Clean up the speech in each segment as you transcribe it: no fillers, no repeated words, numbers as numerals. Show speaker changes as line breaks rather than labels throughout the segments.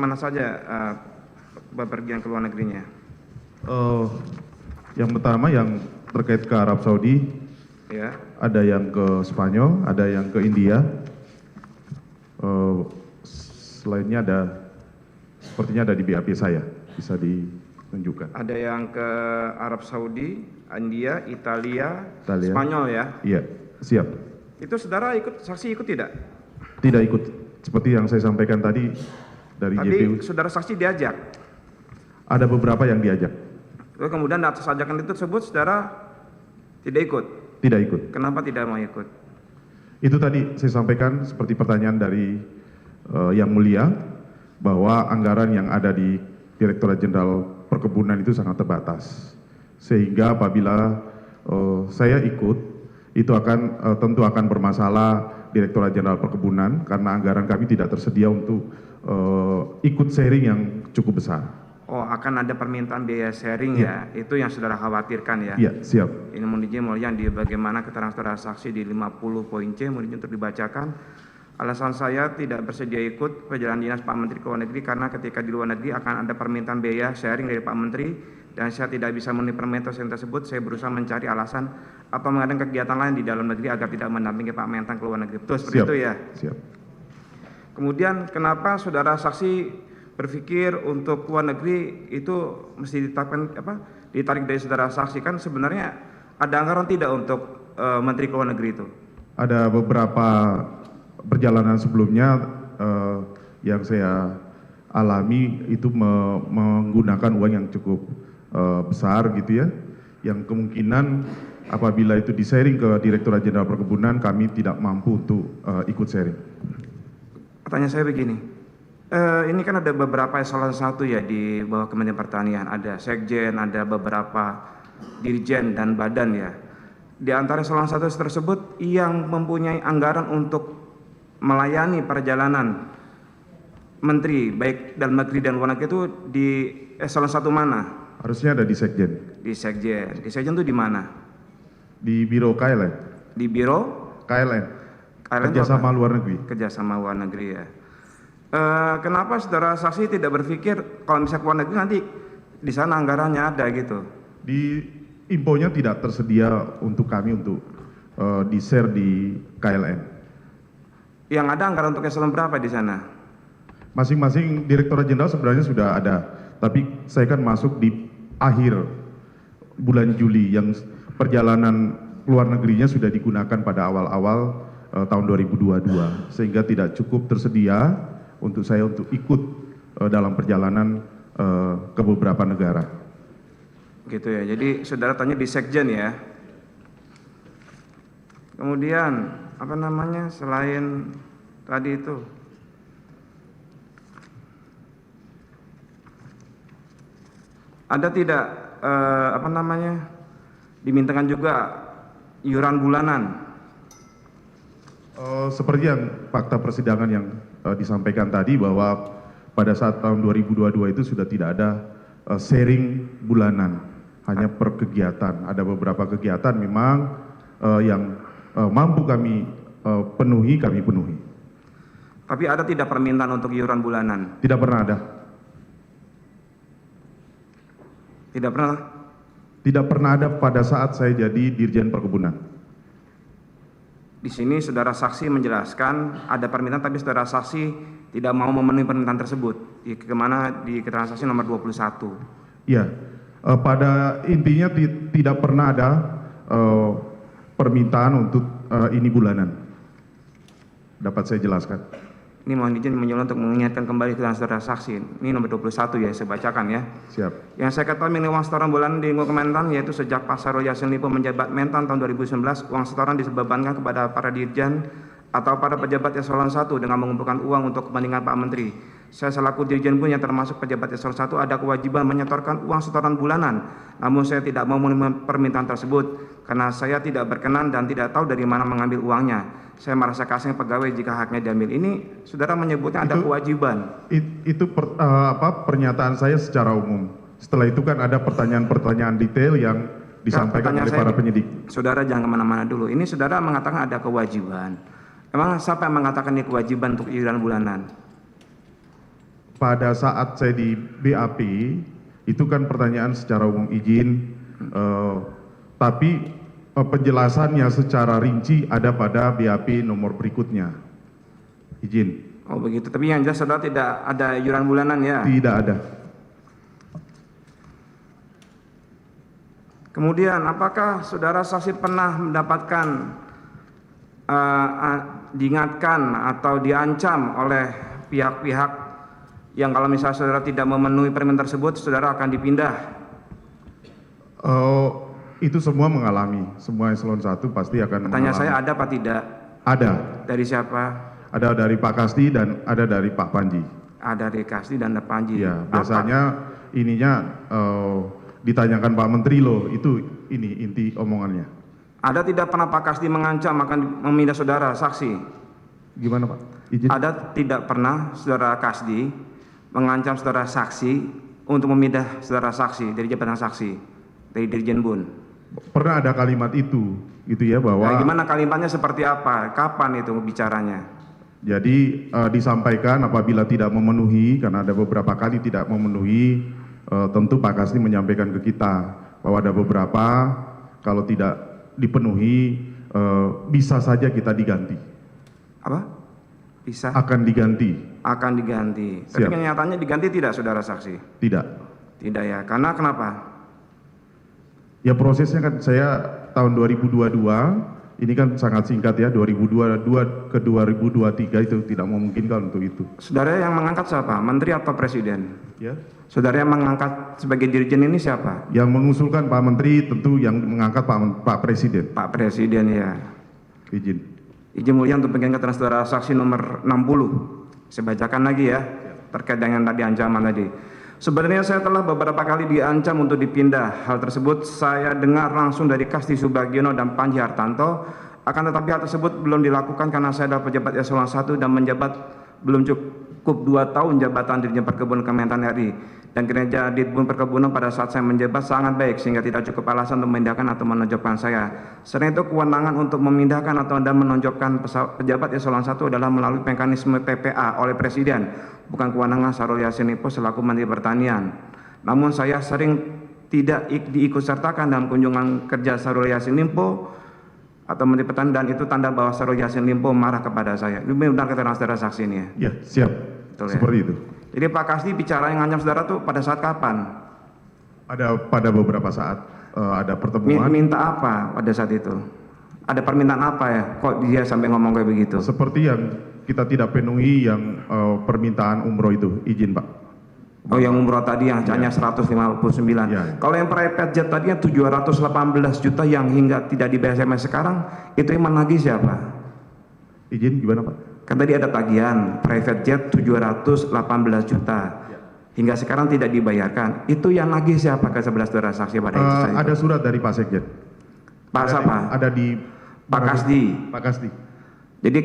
kemana saja bepergian ke luar negerinya?
Yang pertama yang terkait ke Arab Saudi,
Ya.
ada yang ke Spanyol, ada yang ke India. Selainnya sepertinya ada di BAP saya, bisa ditunjukkan.
Ada yang ke Arab Saudi, India, Italia,
Italia.
Spanyol ya?
Iya, siap.
Itu saudara saksi ikut tidak?
Tidak ikut, seperti yang saya sampaikan tadi dari JPU.
Saudara saksi diajak?
Ada beberapa yang diajak.
Lalu kemudian atas ajakan itu tersebut saudara tidak ikut?
Tidak ikut.
Kenapa tidak mau ikut?
Itu tadi saya sampaikan seperti pertanyaan dari Yang Mulia, bahwa anggaran yang ada di Direktorat Jenderal Perkebunan itu sangat terbatas. Sehingga apabila saya ikut, itu akan tentu akan bermasalah Direktorat Jenderal Perkebunan, karena anggaran kami tidak tersedia untuk ikut sharing yang cukup besar.
Oh, akan ada permintaan biaya sharing ya? Itu yang saudara khawatirkan ya?
Iya, siap.
Ini mohon izin mulia di bagaimana keterangan saudara saksi di 50 poin C, mohon izin untuk dibacakan. Alasan saya tidak bersedia ikut perjalanan dinas Pak Menteri ke luar negeri karena ketika di luar negeri akan ada permintaan biaya sharing dari Pak Menteri dan saya tidak bisa memenuhi permintaan tersebut. Saya berusaha mencari alasan atau mengadakan kegiatan lain di dalam negeri agar tidak mendampingi Pak Mentan ke luar negeri. Betul seperti
Siap.
itu ya?
Siap.
Kemudian kenapa saudara saksi berpikir untuk luar negeri itu mesti ditarik dari saudara saksi? Kan sebenarnya ada anggaran tidak untuk Menteri ke luar negeri itu? Ada
Beberapa perjalanan sebelumnya yang saya alami itu menggunakan uang yang cukup besar gitu ya, yang kemungkinan apabila itu di-sharing ke Direktorat Jenderal Perkebunan kami tidak mampu untuk ikut sharing.
Pertanyaan saya begini, ini kan ada beberapa eselon 1 ya di bawah Kementerian Pertanian, ada sekjen, ada beberapa dirjen dan badan ya. Di antara eselon 1 tersebut yang mempunyai anggaran untuk melayani perjalanan menteri baik dalam negeri dan luar negeri itu di eselon 1 mana?
Harusnya ada di sekjen.
Di sekjen. Di sekjen itu di mana?
Di Biro KLN.
Di Biro
KLN.
KLN
Kerjasama luar negeri.
Kerjasama luar negeri ya. Kenapa saudara saksi tidak berpikir kalau misalnya ke luar negeri nanti di sana anggarannya ada gitu?
Di infonya tidak tersedia untuk kami untuk di-share di KLN.
Yang ada anggaran untuk eselon berapa di sana?
Masing-masing Direktorat Jenderal sebenarnya sudah ada, tapi saya kan masuk di akhir bulan Juli yang perjalanan luar negerinya sudah digunakan pada awal-awal tahun 2022, sehingga tidak cukup tersedia untuk saya untuk ikut dalam perjalanan ke beberapa negara.
Gitu ya, jadi saudara tanya di sekjen ya. Kemudian apa namanya selain tadi itu, ada tidak dimintakan juga iuran bulanan?
Seperti yang fakta persidangan yang disampaikan tadi, bahwa pada saat tahun 2022 itu sudah tidak ada sharing bulanan, hanya per kegiatan. Ada beberapa kegiatan memang yang mampu kami penuhi, kami penuhi.
Tapi ada tidak permintaan untuk iuran bulanan?
Tidak pernah ada.
Tidak pernah?
Tidak pernah ada pada saat saya jadi Dirjen Perkebunan.
Di sini saudara saksi menjelaskan ada permintaan tapi saudara saksi tidak mau memenuhi permintaan tersebut. Kemana di keterangan saksi nomor 21?
Iya, pada intinya tidak pernah ada permintaan untuk ini bulanan. Dapat saya jelaskan.
Ini mohon izin menjelaskan untuk mengingatkan kembali keterangan saudara saksi. Ini nomor 21 ya, saya bacakan ya.
Siap.
Yang saya ketahui mengenai uang setoran bulanan di lingkungan Kementan, yaitu sejak Pak Syahrul Yassin Limpo menjabat Mentan tahun 2019, uang setoran disebebankan kepada para dirjen atau para pejabat eselon 1 dengan mengumpulkan uang untuk kepentingan Pak Menteri. Saya selaku dirjen pun yang termasuk pejabat eselon 1 ada kewajiban menyetorkan uang setoran bulanan. Namun saya tidak mau memenuhi permintaan tersebut karena saya tidak berkenan dan tidak tahu dari mana mengambil uangnya. Saya merasa kasih pegawai jika haknya diambil. Ini saudara menyebutnya ada kewajiban.
Itu pernyataan saya secara umum. Setelah itu kan ada pertanyaan-pertanyaan detail yang disampaikan oleh para penyidik.
Saudara jangan kemana-mana dulu. Ini saudara mengatakan ada kewajiban. Emang siapa yang mengatakan ini kewajiban untuk iuran bulanan?
pada saat saya di BAP itu kan pertanyaan secara umum izin, tapi penjelasannya secara rinci ada pada BAP nomor berikutnya. Izin.
Oh begitu, tapi yang jelas saudara tidak ada iuran bulanan ya?
Tidak ada.
Kemudian apakah saudara saksi pernah mendapatkan diingatkan atau diancam oleh pihak-pihak yang kalau misalnya saudara tidak memenuhi permintaan tersebut, saudara akan dipindah?
Itu semua mengalami, semua eselon 1 pasti akan
Tanya
mengalami.
saya ada apa tidak?
Ada.
Dari siapa?
Ada dari Pak Kasdi dan ada dari Pak Panji.
Ada dari Kasdi dan ada Panji.
Ya,
Apa?
biasanya ininya ditanyakan Pak Menteri loh, itu ini inti omongannya.
Ada tidak pernah Pak Kasdi mengancam akan memindah saudara saksi?
Gimana Pak? Izin?
Ada tidak pernah saudara Kasdi mengancam saudara saksi untuk memindah saudara saksi dari jabatan saksi dari Dirjen Bun?
Pernah ada kalimat itu, gitu ya, bahwa
Nah, gimana kalimatnya seperti apa? Kapan itu bicaranya?
jadi disampaikan apabila tidak memenuhi, karena ada beberapa kali tidak memenuhi, tentu Pak Kasdi menyampaikan ke kita bahwa ada beberapa kalau tidak dipenuhi bisa saja kita diganti.
Apa? Bisa?
Akan diganti.
Akan diganti. Tapi
Siap.
kenyataannya diganti tidak saudara saksi?
Tidak.
Tidak ya. Karena kenapa?
Ya prosesnya kan saya tahun 2022, ini kan sangat singkat ya, 2022 ke 2023 itu tidak memungkinkan untuk itu.
Saudara yang mengangkat siapa? Menteri atau Presiden?
Ya.
Saudara yang mengangkat sebagai Dirjen ini siapa?
Yang mengusulkan Pak Menteri tentu yang mengangkat Pak Presiden.
Pak Presiden ya.
Izin.
Izin mulia untuk bagian keterangan saudara saksi nomor 60. Saya bacakan lagi ya, terkait dengan tadi ancaman tadi. Sebenarnya saya telah beberapa kali diancam untuk dipindah. Hal tersebut saya dengar langsung dari Kasdi Subagiono dan Panji Hartanto. Akan tetapi hal tersebut belum dilakukan karena saya adalah pejabat eselon 1 dan menjabat belum cukup 2 tahun jabatan Dirjen Perkebunan Kementan RI. Dan kinerja Ditbun Perkebunan pada saat saya menjabat sangat baik sehingga tidak cukup alasan untuk memindahkan atau menonjolkan saya. Selain itu kewenangan untuk memindahkan atau dan menonjolkan pejabat eselon 1 adalah melalui mekanisme PPA oleh Presiden, bukan kewenangan Syahrul Yassin Limpo selaku Menteri Pertanian. Namun saya sering tidak diikutsertakan dalam kunjungan kerja Syahrul Yassin Limpo atau Menteri Pertanian, dan itu tanda bahwa Syahrul Yassin Limpo marah kepada saya. Ini benar keterangan saudara saksi ini ya?
Ya, siap.
Betul ya?
Seperti itu.
Jadi Pak Kasdi bicara yang ngancam saudara tuh pada saat kapan?
Pada beberapa saat ada pertemuan.
Minta apa pada saat itu? Ada permintaan apa ya? Kok dia sampai ngomong kayak begitu?
Seperti yang kita tidak penuhi yang permintaan umroh itu, izin Pak.
Oh yang umroh tadi yang hanya 159.
Ya.
Kalau yang private jet tadinya 718 juta yang hingga tidak dibayar sampai sekarang, itu yang menagih siapa?
Izin gimana Pak?
Kan tadi ada tagihan private jet 718 juta. Hingga sekarang tidak dibayarkan. Itu yang nagih siapa ke sebelah saudara saksi pada itu?
Ada surat dari Pak Sekjen.
Pak siapa?
Ada di
Pak Kasdi.
Pak Kasdi.
Jadi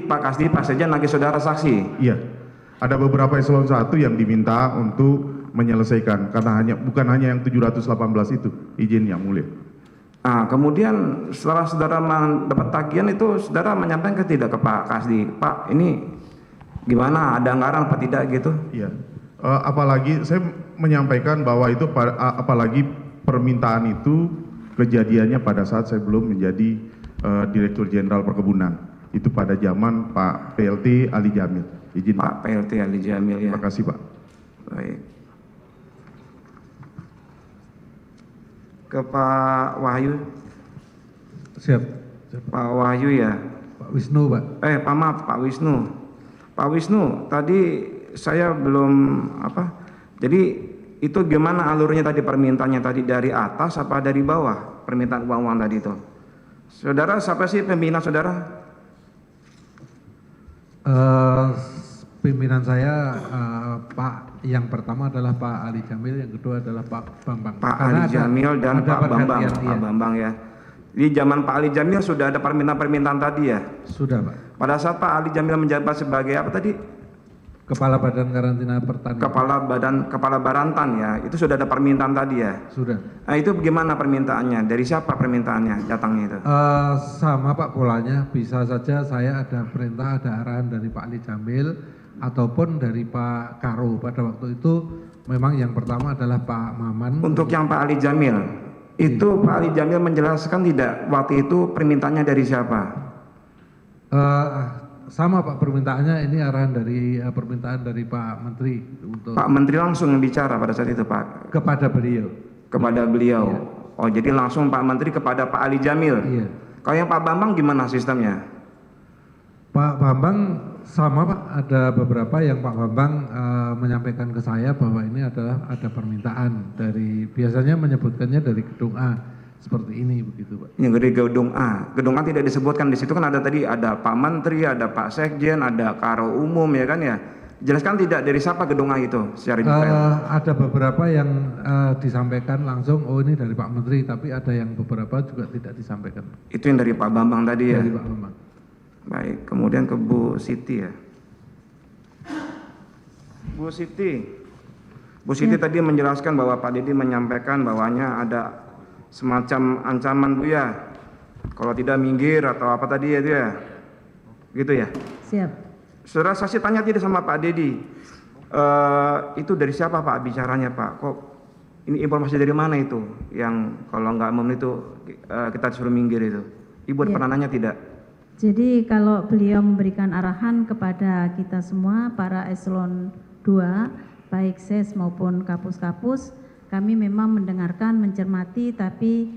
Pak Kasdi, Pak Sekjen nagih saudara saksi.
Iya. Ada beberapa eselon 1 yang diminta untuk menyelesaikan karena bukan hanya yang 718 itu, izin yang mulia.
Nah, kemudian setelah saudara mendapat tagihan itu saudara menyampaikan tidak ke Pak Kasdi, Pak ini gimana, ada anggaran apa tidak gitu?
Iya. Apalagi saya menyampaikan bahwa itu apalagi permintaan itu kejadiannya pada saat saya belum menjadi Direktur Jenderal Perkebunan. Itu pada zaman Pak PLT Ali Jamil. Izin
Pak PLT Ali Jamil ya.
Terima kasih Pak.
Baik. Ke Pak Wahyu.
Siap.
Pak Wahyu ya.
Pak Wisnu, Pak.
Pak maaf, Pak Wisnu. Pak Wisnu, tadi saya belum apa? Jadi itu gimana alurnya tadi, permintaannya tadi dari atas apa dari bawah? Permintaan uang tadi itu. Saudara siapa sih pembina saudara?
Pimpinan saya Pak, yang pertama adalah Pak Ali Jamil, yang kedua adalah Pak Bambang.
Pak Ali Jamil dan Pak Bambang.
pergantian,
Pak
iya.
Bambang ya. Di zaman Pak Ali Jamil sudah ada permintaan tadi ya?
Sudah, Pak.
Pada saat Pak Ali Jamil menjabat sebagai apa tadi?
Kepala Badan Karantina Pertanian.
Kepala Barantan ya. Itu sudah ada permintaan tadi ya?
Sudah.
Nah, itu bagaimana permintaannya? Dari siapa permintaannya datangnya itu?
Sama Pak polanya, bisa saja saya ada perintah, ada arahan dari Pak Ali Jamil ataupun dari Pak Karo. Pada waktu itu memang yang pertama adalah Pak Maman.
Untuk yang Pak Ali Jamil, itu Pak Ali Jamil menjelaskan tidak waktu itu permintaannya dari siapa?
Sama Pak, permintaannya ini arahan dari permintaan dari Pak Menteri untuk
Pak Menteri langsung yang bicara pada saat itu Pak?
kepada beliau.
Kepada beliau?
Iya.
Oh jadi langsung Pak Menteri kepada Pak Ali Jamil?
Iya.
Kalau yang Pak Bambang gimana sistemnya?
Pak Bambang sama Pak, ada beberapa yang Pak Bambang menyampaikan ke saya bahwa ini adalah ada permintaan dari, biasanya menyebutkannya dari gedung A. Seperti ini begitu Pak.
Yang dari gedung A. Gedung A tidak disebutkan di situ kan ada tadi ada Pak Menteri, ada Pak Sekjen, ada Karo Umum ya kan ya. Jelaskan tidak dari siapa gedung A itu secara detail.
Ada beberapa yang disampaikan langsung, oh ini dari Pak Menteri, tapi ada yang beberapa juga tidak disampaikan.
Itu yang dari Pak Bambang tadi ya.
Dari Pak Bambang.
Baik, kemudian ke Bu Siti ya. Bu Siti. Bu Siti tadi menjelaskan bahwa Pak Dedi menyampaikan bahwanya ada semacam ancaman Bu ya, kalau tidak minggir atau apa tadi ya itu ya, gitu ya.
Siap.
Saudara saksi tanya tidak sama Pak Dedi, itu dari siapa Pak bicaranya Pak? Kok ini informasi dari mana itu? Yang kalau nggak memenuhi itu kita disuruh minggir itu. Ibu
Ya.
pernah nanya tidak?
Jadi kalau beliau memberikan arahan kepada kita semua, para eselon 2, baik SES maupun kapus-kapus, kami memang mendengarkan, mencermati, tapi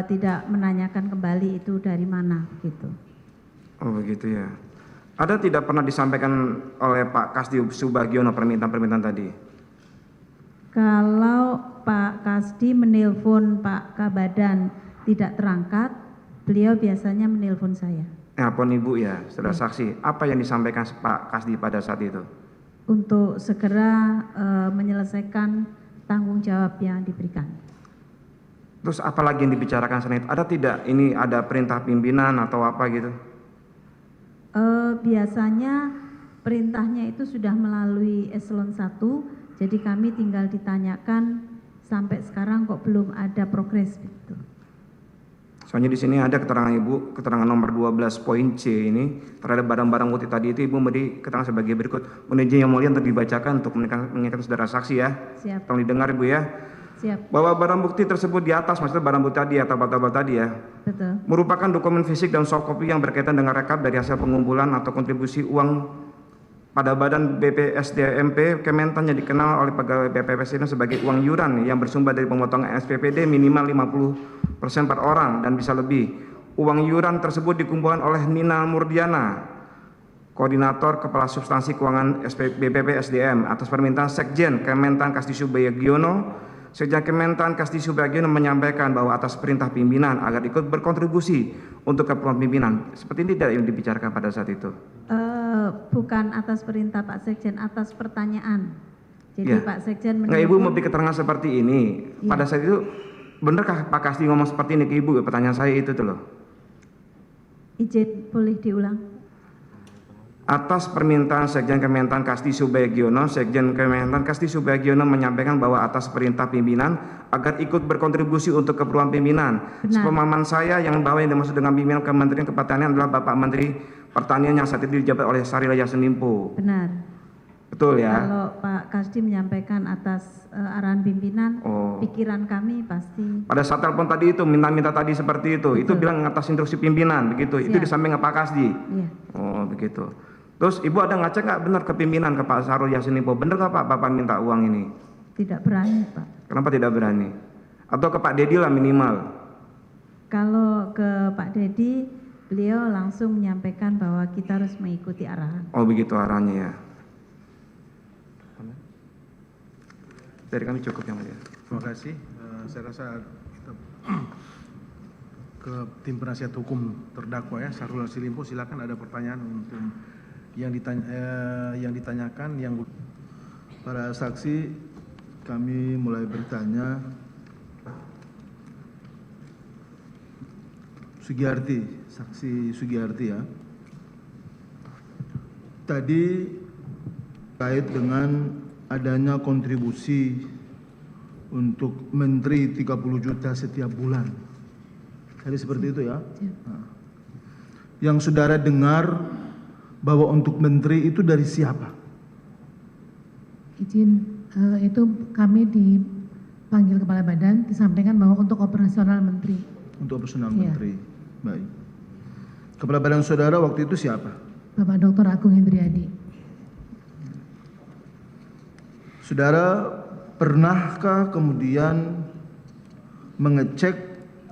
tidak menanyakan kembali itu dari mana gitu.
Oh begitu ya. Ada tidak pernah disampaikan oleh Pak Kasdi Subagiono permintaan-permintaan tadi?
Kalau Pak Kasdi menelpon Pak Kabadan tidak terangkat, beliau biasanya menelpon saya.
Ya pun Ibu ya, saudara saksi, apa yang disampaikan Pak Kasdi pada saat itu?
Untuk segera menyelesaikan tanggung jawab yang diberikan.
Terus apa lagi yang dibicarakan selain itu? Ada tidak ini ada perintah pimpinan atau apa gitu?
Biasanya perintahnya itu sudah melalui eselon 1, jadi kami tinggal ditanyakan sampai sekarang kok belum ada progres gitu.
Soalnya di sini ada keterangan Ibu, keterangan nomor 12 poin C ini terhadap barang-barang bukti tadi itu Ibu memberi keterangan sebagai berikut. Mohon izin yang mulia untuk dibacakan untuk mengingatkan saudara saksi ya.
Siap.
Tolong didengar Ibu ya.
Siap,
Bahwa barang bukti tersebut di atas, maksudnya barang bukti tadi atau tabel tadi ya,
betul.
merupakan dokumen fisik dan soft copy yang berkaitan dengan rekap dari hasil pengumpulan atau kontribusi uang pada badan BPSDMP Kementan yang dikenal oleh pegawai BPPS ini sebagai uang iuran yang bersumber dari pemotongan SPPD minimal 50% per orang dan bisa lebih. Uang iuran tersebut dikumpulkan oleh Nina Murdiana, Koordinator Kepala Substansi Keuangan BPPSDM atas permintaan Sekjen Kementan Kasdi Subagiono. Sekjen Kementan Kasdi Subagiono menyampaikan bahwa atas perintah pimpinan agar ikut berkontribusi untuk keperluan pimpinan. Seperti ini tidak yang dibicarakan pada saat itu.
Bukan atas perintah Pak Sekjen, atas pertanyaan. Jadi
Ya.
Pak Sekjen
Nggak Ibu memberi keterangan seperti ini.
Iya.
Pada saat itu benarkah Pak Kasdi ngomong seperti ini ke Ibu? Pertanyaan saya itu tuh loh.
Izin boleh diulang?
Atas permintaan Sekjen Kementan Kasdi Subagiono, Sekjen Kementan Kasdi Subagiono menyampaikan bahwa atas perintah pimpinan agar ikut berkontribusi untuk keperluan pimpinan.
Benar.
Sepemahaman saya yang bahwa yang dimaksud dengan pimpinan Kementerian Pertanian adalah Bapak Menteri Pertanian yang saat itu dijabat oleh Syahril Yassin Limpo.
Benar.
Betul ya?
Kalau Pak Kasdi menyampaikan atas arahan pimpinan,
Oh.
pikiran kami pasti.
Pada saat telepon tadi itu minta-minta tadi seperti itu bilang atas instruksi pimpinan begitu. Itu
Siap.
disampaikan ke Pak Kasdi.
Iya.
Oh begitu. Terus Ibu ada ngecek nggak benar ke pimpinan ke Pak Syahril Yassin Limpo? Benar nggak Pak Bapak minta uang ini?
Tidak berani Pak.
Kenapa tidak berani? Atau ke Pak Dedi lah minimal.
Kalau ke Pak Dedi, beliau langsung menyampaikan bahwa kita harus mengikuti arahan.
Oh begitu arahnya ya. Dari kami cukup yang mulia.
Terima kasih. Saya rasa kita ke tim penasihat hukum terdakwa ya, Syahril Yassin Limpo, silakan ada pertanyaan untuk yang ditanyakan yang
Para saksi, kami mulai bertanya. Sugiyarti, saksi Sugiyarti ya. Tadi kait dengan adanya kontribusi untuk menteri 30 juta setiap bulan. Tadi seperti itu ya. Nah. Yang saudara dengar bahwa untuk menteri itu dari siapa?
Izin, itu kami dipanggil kepala badan, disampaikan bahwa untuk operasional menteri.
Untuk operasional
Iya.
menteri. Baik. Kepala badan saudara waktu itu siapa?
Bapak Dr. Agung Hendriadi.
Saudara pernahkah kemudian mengecek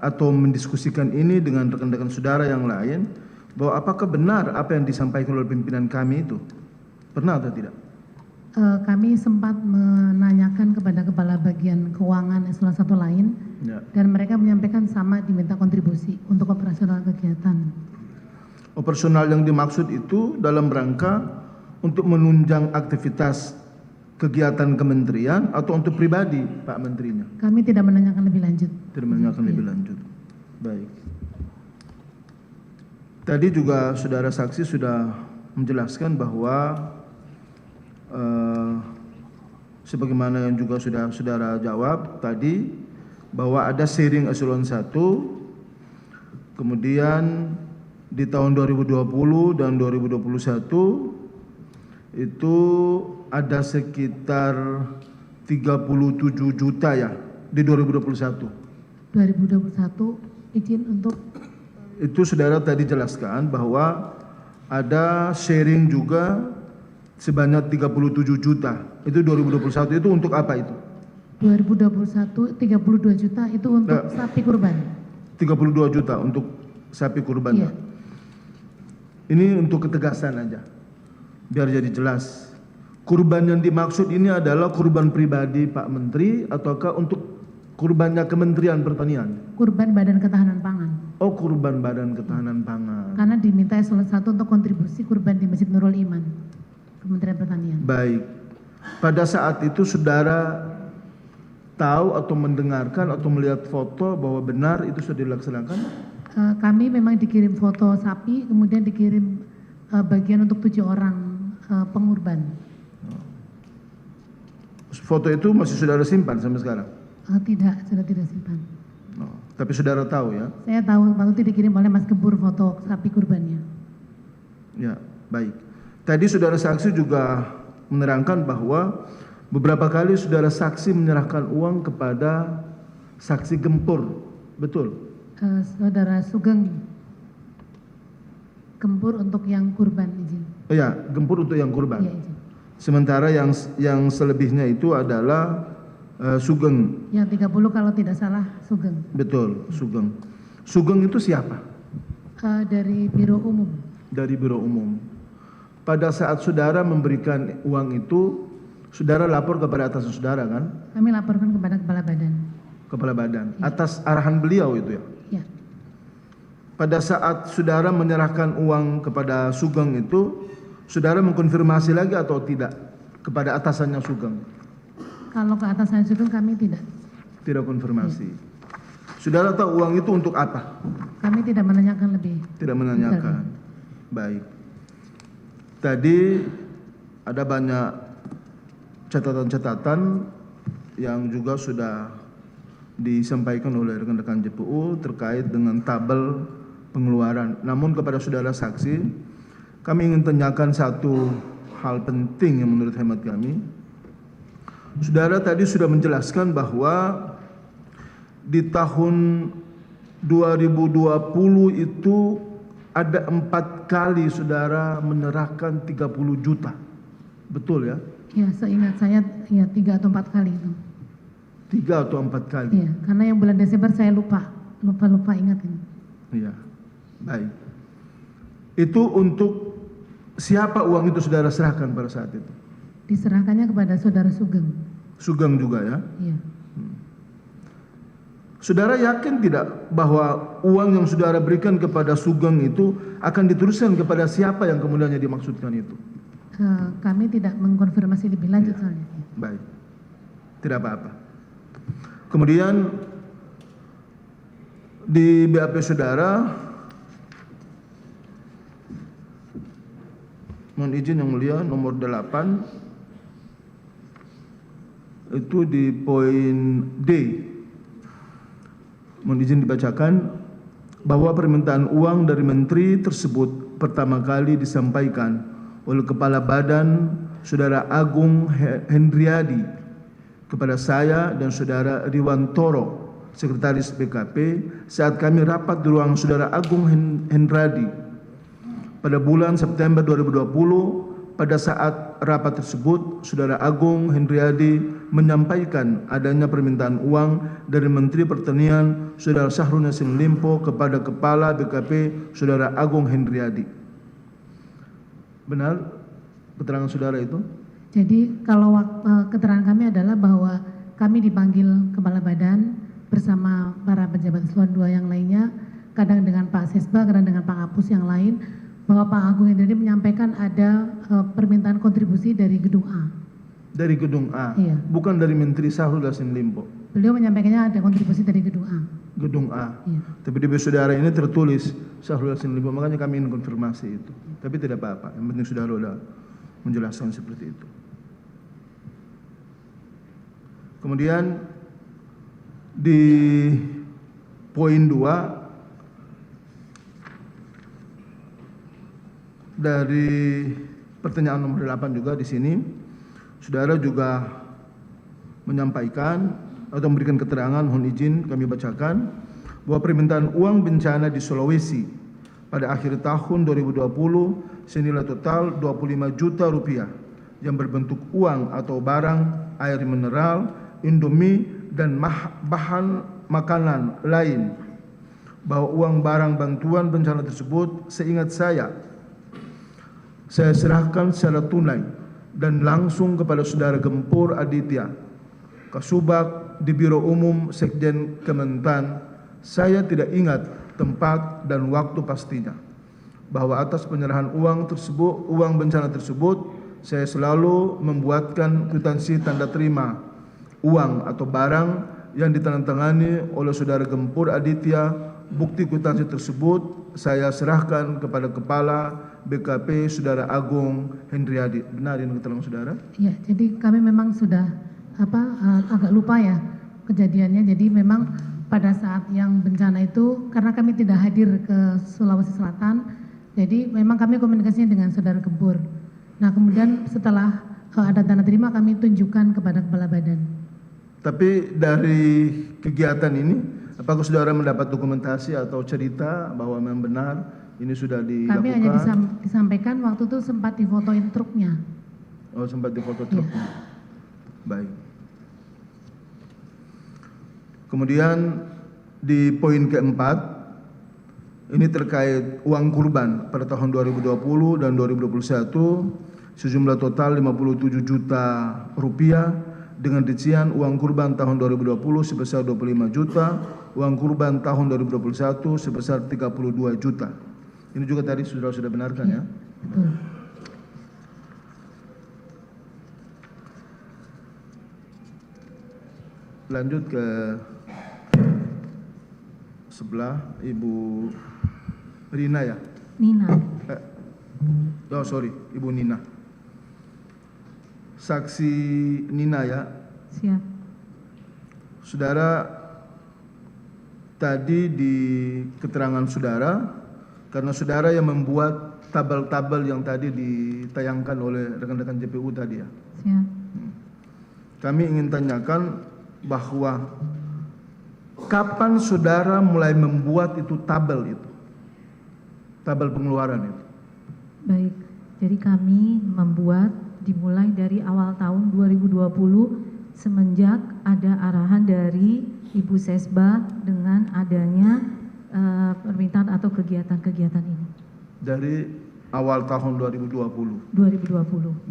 atau mendiskusikan ini dengan rekan-rekan saudara yang lain bahwa apakah benar apa yang disampaikan oleh pimpinan kami itu? Pernah atau tidak?
Kami sempat menanyakan kepada kepala bagian keuangan eselon 1 lain,
Ya.
dan mereka menyampaikan sama diminta kontribusi untuk operasional kegiatan.
Operasional yang dimaksud itu dalam rangka untuk menunjang aktivitas kegiatan kementerian atau untuk pribadi Pak Menterinya?
Kami tidak menanyakan lebih lanjut.
Tidak menanyakan lebih lanjut. Baik. Tadi juga saudara saksi sudah menjelaskan bahwa sebagaimana yang juga sudah saudara jawab tadi, bahwa ada sharing eselon 1, kemudian di tahun 2020 dan 2021 itu ada sekitar 37 juta ya di 2021.
2021 izin untuk
Itu saudara tadi jelaskan bahwa ada sharing juga sebanyak 37 juta. Itu 2021 itu untuk apa itu?
2021 32 juta itu untuk sapi kurban.
32 juta untuk sapi kurban.
Iya.
Ini untuk ketegasan aja. Biar jadi jelas. Kurban yang dimaksud ini adalah kurban pribadi Pak Menteri ataukah untuk kurbannya Kementerian Pertanian?
Kurban Badan Ketahanan Pangan.
Oh, kurban Badan Ketahanan Pangan.
Karena diminta eselon 1 untuk kontribusi kurban di Masjid Nurul Iman, Kementerian Pertanian.
Baik. Pada saat itu saudara tahu atau mendengarkan atau melihat foto bahwa benar itu sudah dilaksanakan?
Kami memang dikirim foto sapi, kemudian dikirim bagian untuk 7 orang pengurban.
Foto itu masih saudara simpan sampai sekarang?
Tidak, sudah tidak simpan.
Oh, tapi saudara tahu ya?
Saya tahu waktu itu dikirim oleh Mas Kebur foto sapi kurbannya.
Ya, baik. Tadi saudara saksi juga menerangkan bahwa beberapa kali saudara saksi menyerahkan uang kepada saksi Gempur, betul?
Saudara Sugeng Gempur untuk yang kurban izin.
Ya, Gempur untuk yang kurban.
Iya izin.
Sementara yang selebihnya itu adalah Sugeng.
Yang 30 kalau tidak salah Sugeng.
Betul, Sugeng. Sugeng itu siapa?
Dari Biro Umum.
Dari Biro Umum. Pada saat saudara memberikan uang itu, saudara lapor kepada atasan saudara kan?
Kami laporkan kepada kepala badan.
Kepala badan. Atas arahan beliau itu ya?
Ya.
Pada saat saudara menyerahkan uang kepada Sugeng itu, saudara mengkonfirmasi lagi atau tidak kepada atasannya Sugeng?
Kalau ke atasan Sugeng kami tidak.
Tidak konfirmasi. Saudara tahu uang itu untuk apa?
Kami tidak menanyakan lebih.
Tidak menanyakan. Baik. Tadi ada banyak catatan-catatan yang juga sudah disampaikan oleh rekan-rekan JPU terkait dengan tabel pengeluaran. Namun kepada saudara saksi, kami ingin tanyakan satu hal penting yang menurut hemat kami. Saudara tadi sudah menjelaskan bahwa di tahun 2020 itu ada 4 kali saudara menyerahkan 30 juta. Betul ya?
Ya, seingat saya ya 3 atau 4 kali itu.
3 atau 4 kali.
Iya, karena yang bulan Desember saya lupa ingat ini.
Iya. Baik. Itu untuk siapa uang itu saudara serahkan pada saat itu?
Diserahkannya kepada saudara Sugeng.
Sugeng juga ya?
Iya.
Saudara yakin tidak bahwa uang yang saudara berikan kepada Sugeng itu akan diteruskan kepada siapa yang kemudiannya dimaksudkan itu?
Kami tidak mengkonfirmasi lebih lanjut soalnya.
Baik. Tidak apa-apa. Kemudian di BAP saudara, mohon izin yang mulia, nomor 8 itu di poin D. Mohon izin dibacakan bahwa permintaan uang dari menteri tersebut pertama kali disampaikan oleh Kepala Badan Saudara Agung Hendriadi kepada saya dan Saudara Riwantoro, Sekretaris BKP, saat kami rapat di ruang Saudara Agung Hendriadi pada bulan September 2020. Pada saat rapat tersebut, Saudara Agung Hendriadi menyampaikan adanya permintaan uang dari Menteri Pertanian Saudara Syahrul Yassin Limpo kepada Kepala BKP Saudara Agung Hendriadi. Benar keterangan saudara itu?
Jadi kalau keterangan kami adalah bahwa kami dipanggil Kepala Badan bersama para pejabat eselon 2 yang lainnya, kadang dengan Pak Sesba, kadang dengan Pak Kapus yang lain, bahwa Pak Agung Hendriadi menyampaikan ada permintaan kontribusi dari gedung A.
Dari gedung A?
Iya.
Bukan dari Menteri Syahrul Yassin Limpo?
Beliau menyampaikannya ada kontribusi dari gedung A.
Gedung A?
Iya.
Tapi di saudara ini tertulis Syahrul Yassin Limpo, makanya kami ingin konfirmasi itu. Tapi tidak apa-apa, yang penting saudara sudah menjelaskan seperti itu. Kemudian di poin 2 dari pertanyaan nomor 8 juga di sini, saudara juga menyampaikan atau memberikan keterangan, mohon izin kami bacakan, bahwa permintaan uang bencana di Sulawesi pada akhir tahun 2020 senilai total 25 juta rupiah yang berbentuk uang atau barang, air mineral, Indomie, dan bahan makanan lain, bahwa uang barang bantuan bencana tersebut seingat saya serahkan secara tunai dan langsung kepada Saudara Gempur Aditya, Kasubag di Biro Umum Sekjen Kementan. Saya tidak ingat tempat dan waktu pastinya, bahwa atas penyerahan uang tersebut, uang bencana tersebut, saya selalu membuatkan kwitansi tanda terima uang atau barang yang ditandatangani oleh Saudara Gempur Aditya. Bukti kwitansi tersebut saya serahkan kepada Kepala BKP Saudara Agung Hendriadi. Benar ini keterangan saudara?
Iya, jadi kami memang sudah agak lupa ya kejadiannya. Jadi memang pada saat yang bencana itu, karena kami tidak hadir ke Sulawesi Selatan, jadi memang kami komunikasinya dengan Saudara Gempur. Nah kemudian setelah ada tanda terima, kami tunjukkan kepada Kepala Badan.
Tapi dari kegiatan ini, apakah saudara mendapat dokumentasi atau cerita bahwa memang benar ini sudah dilakukan?
Kami hanya disampaikan waktu itu sempat difotoin truknya.
Oh, sempat difoto truknya.
Iya.
Baik. Kemudian di poin keempat, ini terkait uang kurban pada tahun 2020 dan 2021 sejumlah total 57 juta rupiah, dengan rincian uang kurban tahun 2020 sebesar 25 juta, uang kurban tahun 2021 sebesar 32 juta. Ini juga tadi sudah benarkan ya?
Betul.
Lanjut ke sebelah Ibu Rina ya?
Nina.
Oh sorry, Ibu Nina. Saksi Nina ya?
Siap.
Saudara, tadi di keterangan saudara, karena saudara yang membuat tabel-tabel yang tadi ditayangkan oleh rekan-rekan JPU tadi ya.
Siap.
Kami ingin tanyakan bahwa kapan saudara mulai membuat itu tabel pengeluaran itu?
Baik, jadi kami membuat dimulai dari awal tahun 2020 semenjak ada arahan dari Ibu Sesba dengan adanya permintaan atau kegiatan-kegiatan ini.
Dari awal tahun 2020.
2020.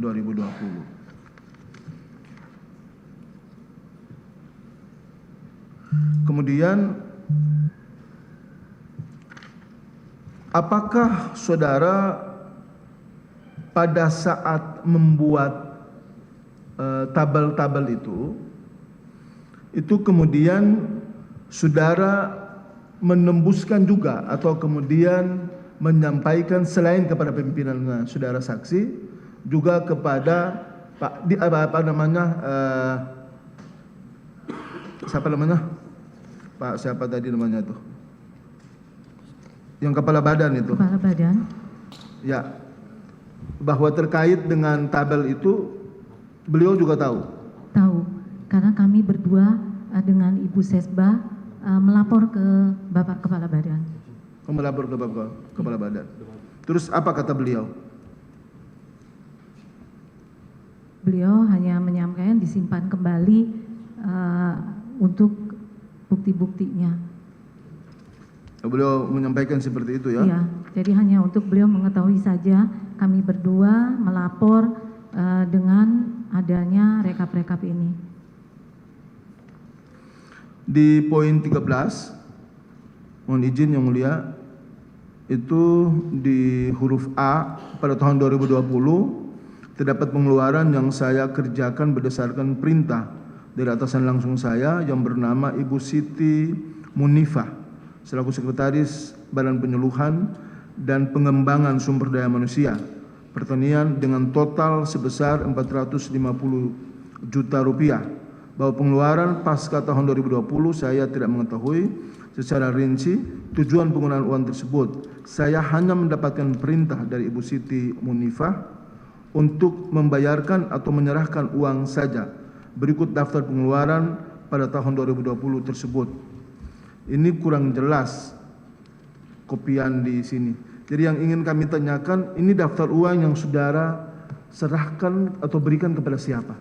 Kemudian apakah saudara pada saat membuat tabel-tabel itu kemudian saudara menembuskan juga atau kemudian menyampaikan selain kepada pimpinan saudara saksi juga kepada Pak Pak siapa tadi namanya tuh? Yang kepala badan itu.
Kepala badan.
Ya. bahwa terkait dengan tabel itu beliau juga tahu.
Tahu, karena kami berdua dengan Ibu Sesba melapor ke Bapak Kepala Badan.
Melapor ke Bapak Kepala Badan. Terus apa kata beliau?
Beliau hanya menyampaikan disimpan kembali untuk bukti-buktinya.
Beliau menyampaikan seperti itu ya?
Iya, jadi hanya untuk beliau mengetahui saja kami berdua melapor dengan adanya rekap-rekap ini.
Di poin 13, mohon izin Yang Mulia, itu di huruf A pada tahun 2020 terdapat pengeluaran yang saya kerjakan berdasarkan perintah dari atasan langsung saya yang bernama Ibu Siti Munifah selaku Sekretaris Badan Penyuluhan dan Pengembangan Sumber Daya Manusia Pertanian dengan total sebesar 450 juta rupiah. Bahwa pengeluaran pasca tahun 2020 saya tidak mengetahui secara rinci tujuan penggunaan uang tersebut. Saya hanya mendapatkan perintah dari Ibu Siti Munifah untuk membayarkan atau menyerahkan uang saja. Berikut daftar pengeluaran pada tahun 2020 tersebut. Ini kurang jelas kopian di sini. Jadi yang ingin kami tanyakan, ini daftar uang yang saudara serahkan atau berikan kepada siapa?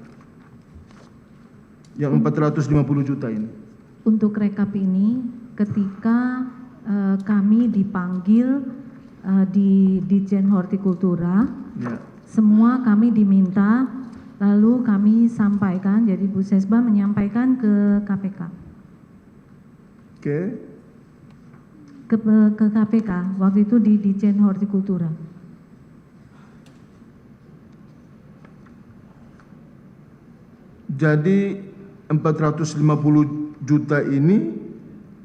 Yang 450 juta ini.
Untuk rekap ini, ketika kami dipanggil di Ditjen Hortikultura,
Ya.
semua kami diminta, lalu kami sampaikan, jadi Bu Sesba menyampaikan ke KPK.
Oke.
Ke KPK, waktu itu di Ditjen Hortikultura.
Jadi 450 juta ini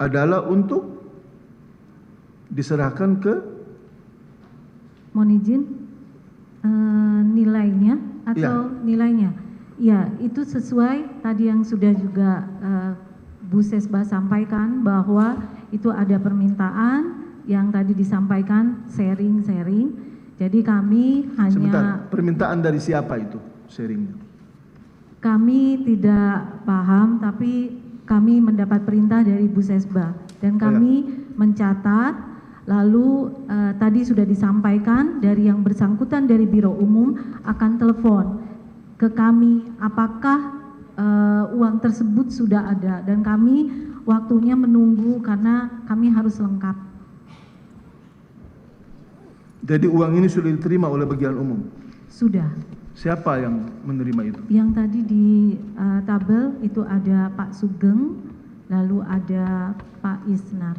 adalah untuk diserahkan ke
Mohon izin, nilainya atau nilainya? Ya, itu sesuai tadi yang sudah juga Bu Sesba sampaikan bahwa itu ada permintaan yang tadi disampaikan sharing-sharing. Jadi kami hanya
sebentar, permintaan dari siapa itu sharingnya?
kami tidak paham, tapi kami mendapat perintah dari Bu Sesba dan kami mencatat. Lalu tadi sudah disampaikan dari yang bersangkutan dari Biro Umum akan telepon ke kami apakah uang tersebut sudah ada, dan kami waktunya menunggu karena kami harus lengkap.
Jadi uang ini sudah diterima oleh bagian umum?
Sudah.
Siapa yang menerima itu?
Yang tadi di tabel itu ada Pak Sugeng, lalu ada Pak Isnar.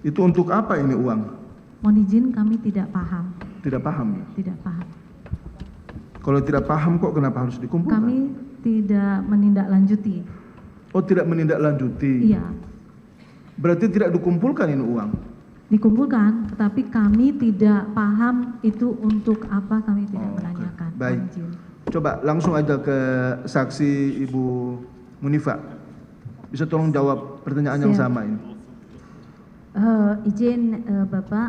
Itu untuk apa ini uang?
Mohon izin, kami tidak paham.
Tidak paham ya?
Tidak paham.
Kalau tidak paham kok kenapa harus dikumpulkan?
Kami tidak menindaklanjuti.
Oh, tidak menindaklanjuti.
Iya,
Berarti tidak dikumpulkan ini uang?
dikumpulkan, tetapi kami tidak paham itu untuk apa, kami tidak menanyakan.
Baik.
Mohon izin.
Coba langsung aja ke saksi Ibu Munifah. Bisa tolong jawab pertanyaan yang
Siap.
sama ini?
Izin Bapak,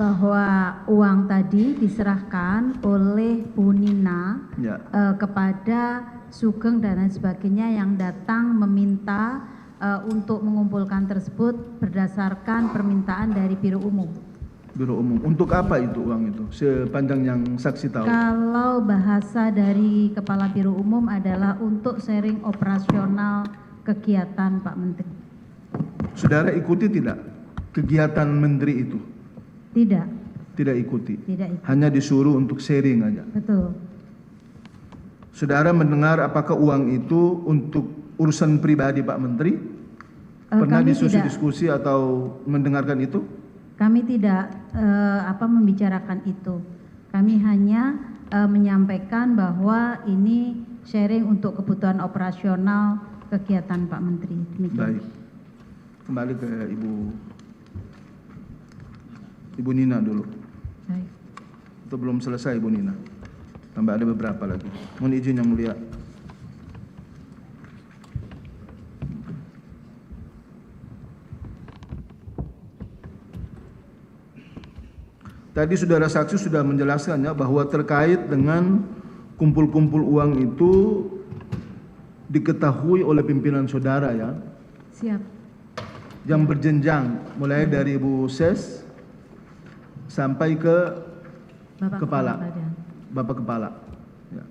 bahwa uang tadi diserahkan oleh Bu Nina
Ya.
kepada Sugeng dan lain sebagainya yang datang meminta untuk mengumpulkan tersebut berdasarkan permintaan dari Biro Umum.
Biro Umum. Untuk apa itu uang itu? Sepanjang yang saksi tahu.
Kalau bahasa dari Kepala Biro Umum adalah untuk sharing operasional kegiatan Pak Menteri.
Saudara ikuti tidak kegiatan Menteri itu?
Tidak,
Tidak ikuti.
tidak ikut.
Hanya disuruh untuk sharing aja.
Betul.
Saudara mendengar apakah uang itu untuk urusan pribadi Pak Menteri? Pernah
Kami
diskusi-diskusi atau mendengarkan itu?
Kami tidak membicarakan itu. Kami hanya menyampaikan bahwa ini sharing untuk kebutuhan operasional kegiatan Pak Menteri. Demikian.
Baik. Kembali ke Ibu Nina dulu.
Baik.
Itu belum selesai Ibu Nina. Tambah ada beberapa lagi. Mohon izin Yang Mulia. tadi saudara saksi sudah menjelaskannya bahwa terkait dengan kumpul-kumpul uang itu diketahui oleh pimpinan saudara ya,
Siap.
yang berjenjang mulai dari Ibu Ses sampai ke
Bapak
Kepala.
Badan.
Bapak Kepala. Ya.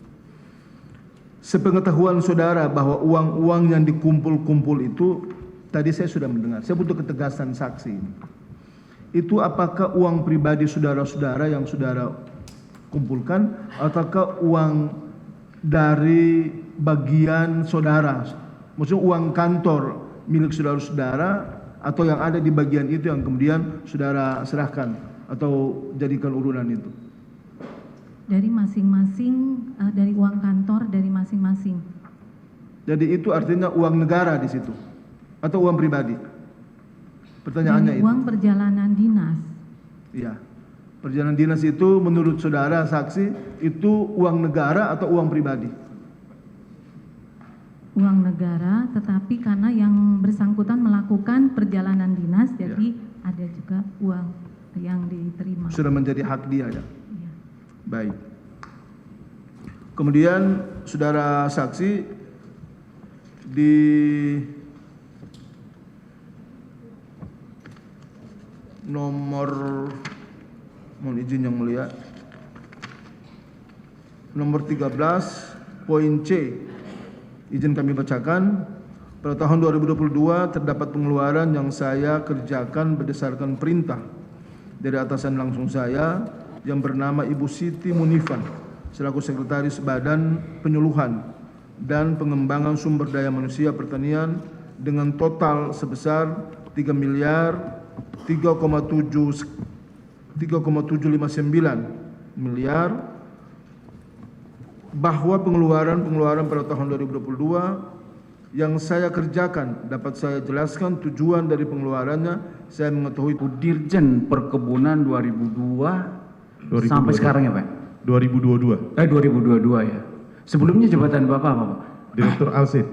Sepengetahuan saudara bahwa uang-uang yang dikumpul-kumpul itu, tadi saya sudah mendengar, saya butuh ketegasan saksi ini. Itu apakah uang pribadi saudara-saudara yang saudara kumpulkan, ataukah uang dari bagian saudara, maksudnya uang kantor milik saudara-saudara, atau yang ada di bagian itu yang kemudian saudara serahkan atau jadikan urunan itu?
Dari masing-masing, dari uang kantor dari masing-masing.
Jadi itu artinya uang negara di situ atau uang pribadi? Pertanyaannya
Dari
itu.
uang perjalanan dinas.
Iya. Perjalanan dinas itu menurut saudara saksi itu uang negara atau uang pribadi?
Uang negara, tetapi karena yang bersangkutan melakukan perjalanan dinas, jadi ada juga uang yang diterima.
Sudah menjadi hak dia ya.
Iya.
Baik. Kemudian saudara saksi di nomor, mohon izin yang mulia, nomor 13 poin C, izin kami bacakan. Pada tahun 2022 terdapat pengeluaran yang saya kerjakan berdasarkan perintah dari atasan langsung saya yang bernama Ibu Siti Munifan selaku Sekretaris Badan Penyuluhan dan Pengembangan Sumber Daya Manusia Pertanian dengan total sebesar 3,759 miliar, bahwa pengeluaran pada tahun 2022 yang saya kerjakan dapat saya jelaskan tujuan dari pengeluarannya. Saya mengetahui
Dirjen Perkebunan 2002 sampai sekarang ya Pak?
2022.
2022 ya. Sebelumnya jabatan Bapak apa Pak?
Direktur ALSE,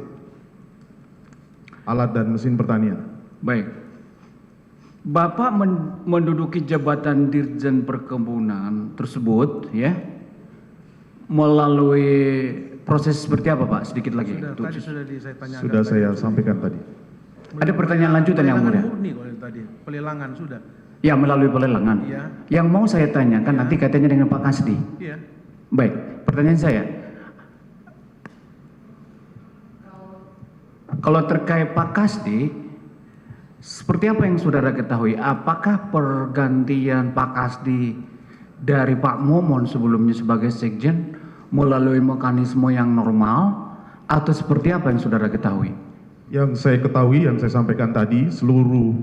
Alat dan Mesin Pertanian.
Baik. Bapak menduduki jabatan Dirjen Perkebunan tersebut ya melalui proses seperti apa Pak? Sedikit lagi.
Sudah, tadi sudah saya tanyakan.
Sudah saya sampaikan tadi.
Ada pertanyaan lanjutan yang mulia?
Murni kalau tadi, pelelangan sudah.
Ya, melalui pelelangan.
Iya.
Yang mau saya tanyakan nanti katanya dengan Pak Kasdi.
Iya.
Baik, pertanyaan saya. Kalau terkait Pak Kasdi, seperti apa yang saudara ketahui? Apakah pergantian Pak Kasdi dari Pak Momon sebelumnya sebagai sekjen melalui mekanisme yang normal atau seperti apa yang saudara ketahui?
Yang saya ketahui, yang saya sampaikan tadi, seluruh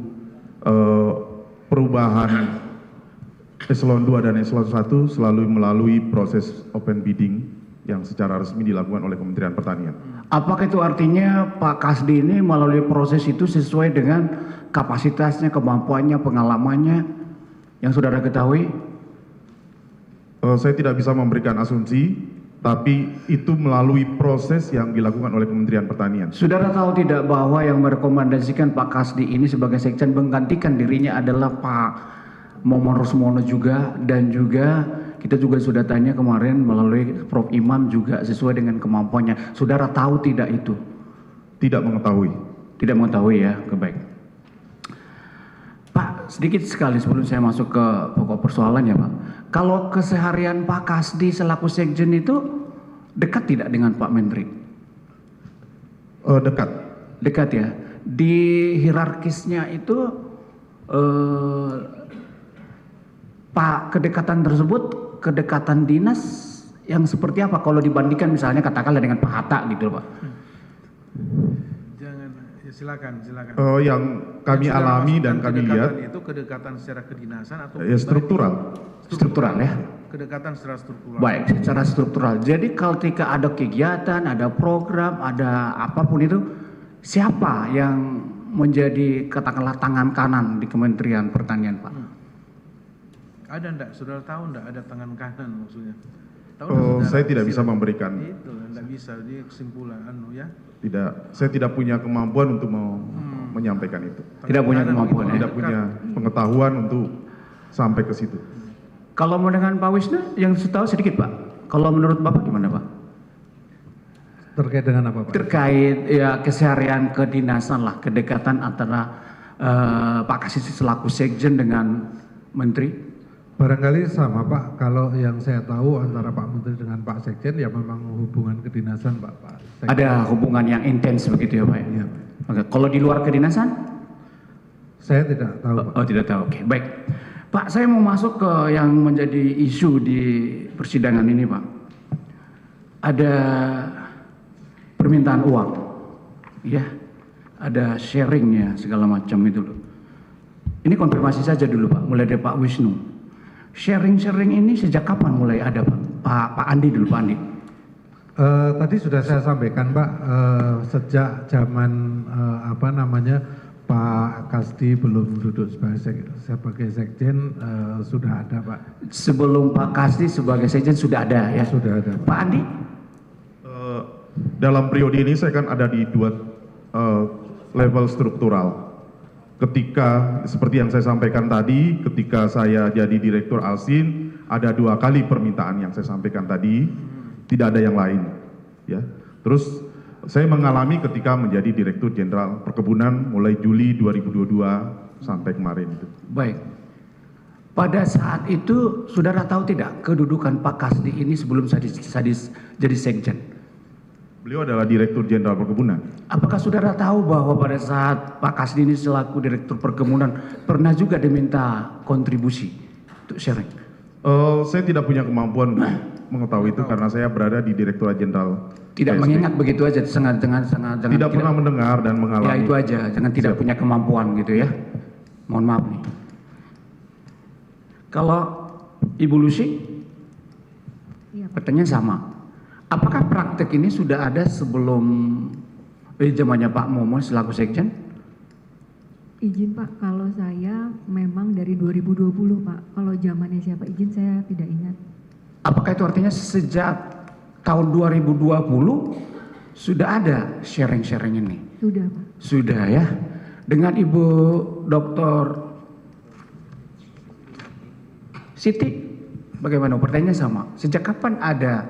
perubahan eselon 2 dan eselon 1 selalu melalui proses open bidding yang secara resmi dilakukan oleh Kementerian Pertanian.
Apakah itu artinya Pak Kasdi ini melalui proses itu sesuai dengan kapasitasnya, kemampuannya, pengalamannya yang saudara ketahui?
Saya tidak bisa memberikan asumsi, tapi itu melalui proses yang dilakukan oleh Kementerian Pertanian.
Saudara tahu tidak bahwa yang merekomendasikan Pak Kasdi ini sebagai sekjen menggantikan dirinya adalah Pak Momon Rusmono juga, dan juga kita juga sudah tanya kemarin melalui Prof. Imam juga sesuai dengan kemampuannya. Saudara tahu tidak itu?
Tidak mengetahui.
Tidak mengetahui ya, baik. Pak, sedikit sekali sebelum saya masuk ke pokok persoalan ya Pak. Kalau keseharian Pak Kasdi selaku sekjen itu dekat tidak dengan Pak Menteri?
Dekat.
Dekat ya. Di hierarkisnya itu Pak, kedekatan tersebut kedekatan dinas yang seperti apa kalau dibandingkan misalnya katakanlah dengan Pak Hatta gitu Pak?
Jangan, ya silakan.
Yang kami
Yang sudah
alami dan
masukkan
kami
kedekatan
lihat
itu kedekatan secara kedinasan atau
struktural.
Struktural ya.
Kedekatan secara struktural.
Baik, secara struktural. Jadi ketika ada kegiatan, ada program, ada apapun itu, siapa yang menjadi katakanlah tangan kanan di Kementerian Pertanian Pak?
Ada enggak? Saudara tahu enggak ada tangan kanan maksudnya? Tahu enggak,
Saya tidak bisa memberikan.
Itu enggak bisa, dia kesimpulan ya.
Tidak, saya tidak punya kemampuan untuk menyampaikan itu.
Tidak punya kemampuan ya?
Tidak punya pengetahuan untuk sampai ke situ.
Kalau mau dengan Pak Wisnu, yang setahu sedikit Pak. Kalau menurut Bapak gimana Pak?
Terkait dengan apa Pak?
Terkait ya keseharian kedinasan lah, kedekatan antara Pak Kasdi selaku sekjen dengan Menteri.
Barangkali sama Pak, kalau yang saya tahu antara Pak Menteri dengan Pak Sekjen ya memang hubungan kedinasan Pak. Sekjen.
Ada hubungan yang intens begitu ya Pak?
Iya.
Oke, kalau di luar kedinasan?
Saya tidak tahu Pak.
Oh tidak tahu, oke baik. Pak, saya mau masuk ke yang menjadi isu di persidangan ini Pak. Ada permintaan uang, ya, ada sharingnya segala macam itu loh. Ini konfirmasi saja dulu Pak, mulai dari Pak Wisnu. Sharing-sharing ini sejak kapan mulai ada Pak? Pak Andi dulu, Pak Andi.
Tadi sudah saya sampaikan Pak, sejak zaman Pak Kasdi belum duduk sebagai sekjen sudah ada Pak.
Sebelum Pak Kasdi sebagai sekjen sudah ada ya?
Sudah ada
Pak Andi?
Dalam periode ini saya kan ada di dua level struktural. Ketika seperti yang saya sampaikan tadi, ketika saya jadi Direktur Alsin, ada 2 kali permintaan yang saya sampaikan tadi, tidak ada yang lain. Ya, terus saya mengalami ketika menjadi Direktur Jenderal Perkebunan mulai Juli 2022 sampai kemarin itu.
Baik. Pada saat itu, saudara tahu tidak kedudukan Pak Kasdi ini sebelum jadi sekjen?
Beliau adalah Direktur Jenderal Perkebunan.
Apakah saudara tahu bahwa pada saat Pak Kasdi ini selaku Direktur Perkebunan pernah juga diminta kontribusi untuk sharing?
Saya tidak punya kemampuan untuk mengetahui itu karena saya berada di Direktorat Jenderal.
Tidak
KSD.
mengingat begitu aja, jangan
Tidak pernah mendengar dan mengalami.
Ya itu aja, jangan tidak punya kemampuan gitu ya. Mohon maaf nih. Kalau Ibu Lucy, pertanyaan sama. Apakah praktek ini sudah ada sebelum zamannya Pak Momon selaku sekjen?
Izin Pak, kalau saya memang dari 2020 Pak. Kalau zamannya siapa izin saya tidak ingat.
Apakah itu artinya sejak tahun 2020 sudah ada sharing-sharing ini?
Sudah Pak.
Sudah ya. Dengan Ibu Dr. Siti, bagaimana? Pertanyaannya sama. Sejak kapan ada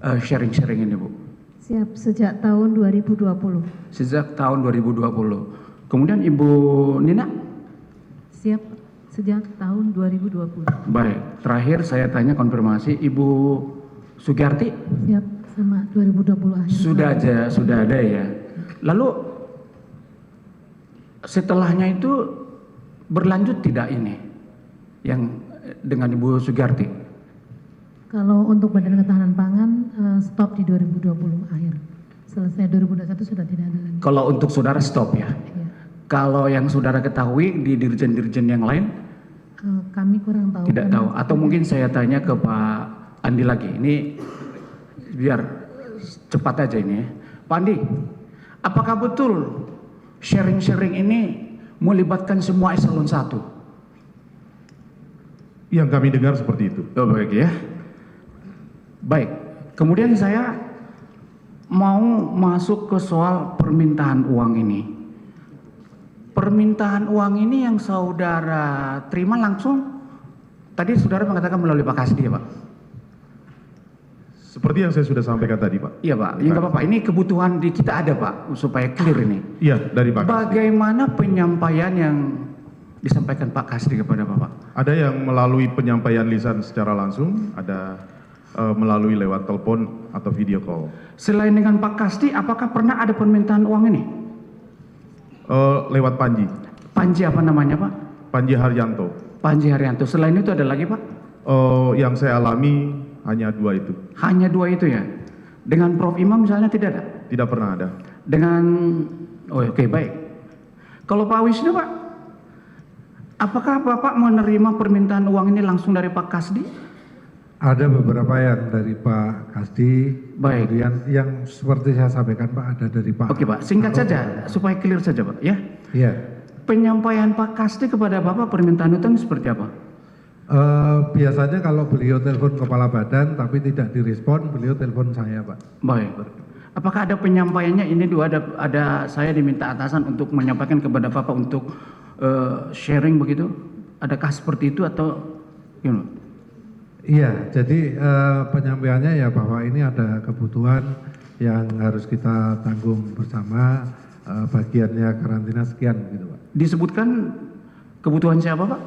sharing-sharing ini Bu?
Siap, sejak tahun 2020.
Sejak tahun 2020. Kemudian Ibu Nina?
Siap, sejak tahun 2020.
Baik, terakhir saya tanya konfirmasi Ibu Sugiyarti?
Siap, sama 2020 akhir.
Sudah ada ya. Lalu setelahnya itu berlanjut tidak ini yang dengan Ibu Sugiyarti?
Kalau untuk Badan Ketahanan Pangan stop di 2020 akhir. Selesai 2021 sudah tidak ada lagi.
Kalau untuk saudara stop ya?
Ya.
Kalau yang saudara ketahui di dirjen-dirjen yang lain?
Kami kurang tahu.
Tidak tahu. Atau mungkin saya tanya ke Pak Andi lagi. Ini biar cepat aja ini ya. Pak Andi, apakah betul sharing-sharing ini melibatkan semua eselon 1?
Yang kami dengar seperti itu.
Oh, baik ya. Baik. Kemudian saya mau masuk ke soal permintaan uang ini. Permintaan uang ini yang saudara terima langsung, tadi saudara mengatakan melalui Pak Kasdi ya Pak?
Seperti yang saya sudah sampaikan tadi Pak.
Iya Pak, ya nggak apa-apa. Ini kebutuhan di kita ada Pak, supaya clear ini.
Iya, dari Pak Kasdi.
Bagaimana penyampaian yang disampaikan Pak Kasdi kepada Bapak?
Ada yang melalui penyampaian lisan secara langsung, ada melalui lewat telepon atau video call.
Selain dengan Pak Kasdi, apakah pernah ada permintaan uang ini?
Lewat Panji.
Panji apa namanya Pak?
Panji Haryanto.
Panji Haryanto. Selain itu ada lagi Pak?
Yang saya alami hanya 2 itu.
Hanya 2 itu ya? Dengan Prof Imam misalnya tidak ada?
Tidak pernah ada.
Dengan, oke baik. Kalau Pak Wisnu Pak, apakah Bapak menerima permintaan uang ini langsung dari Pak Kasdi?
Ada beberapa yang dari Pak Kasdi,
Baik.
kemudian yang seperti saya sampaikan Pak ada dari Pak.
Oke Pak, singkat saja supaya clear saja Pak ya.
Iya.
Penyampaian Pak Kasdi kepada Bapak permintaan utang seperti apa?
Biasanya kalau beliau telepon kepala badan tapi tidak direspon, beliau telepon saya Pak.
Baik. Apakah ada penyampaiannya ini dua ada saya diminta atasan untuk menyampaikan kepada Bapak untuk sharing begitu? Adakah seperti itu atau you know?
Iya, jadi penyampaiannya ya bahwa ini ada kebutuhan yang harus kita tanggung bersama, bagiannya karantina sekian gitu Pak.
Disebutkan kebutuhan siapa Pak?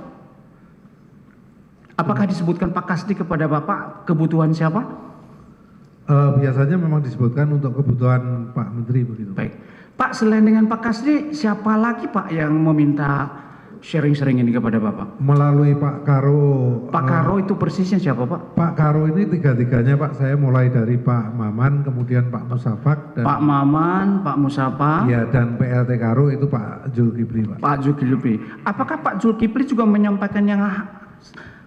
Apakah disebutkan Pak Kasdi kepada Bapak kebutuhan siapa?
Biasanya memang disebutkan untuk kebutuhan Pak Menteri begitu.
Baik. Pak, selain dengan Pak Kasdi, siapa lagi Pak yang meminta sharing-sharing ini kepada Bapak?
Melalui Pak Karo.
Pak Karo itu persisnya siapa Pak?
Pak Karo ini tiga-tiganya Pak, saya mulai dari Pak Maman, kemudian Pak Musafak, dan
Pak Maman, Pak Musapa,
ya, dan PLT Karo itu Pak Zulkifli Pak.
Pak Zulkifli. Apakah Pak Zulkifli juga menyampaikan yang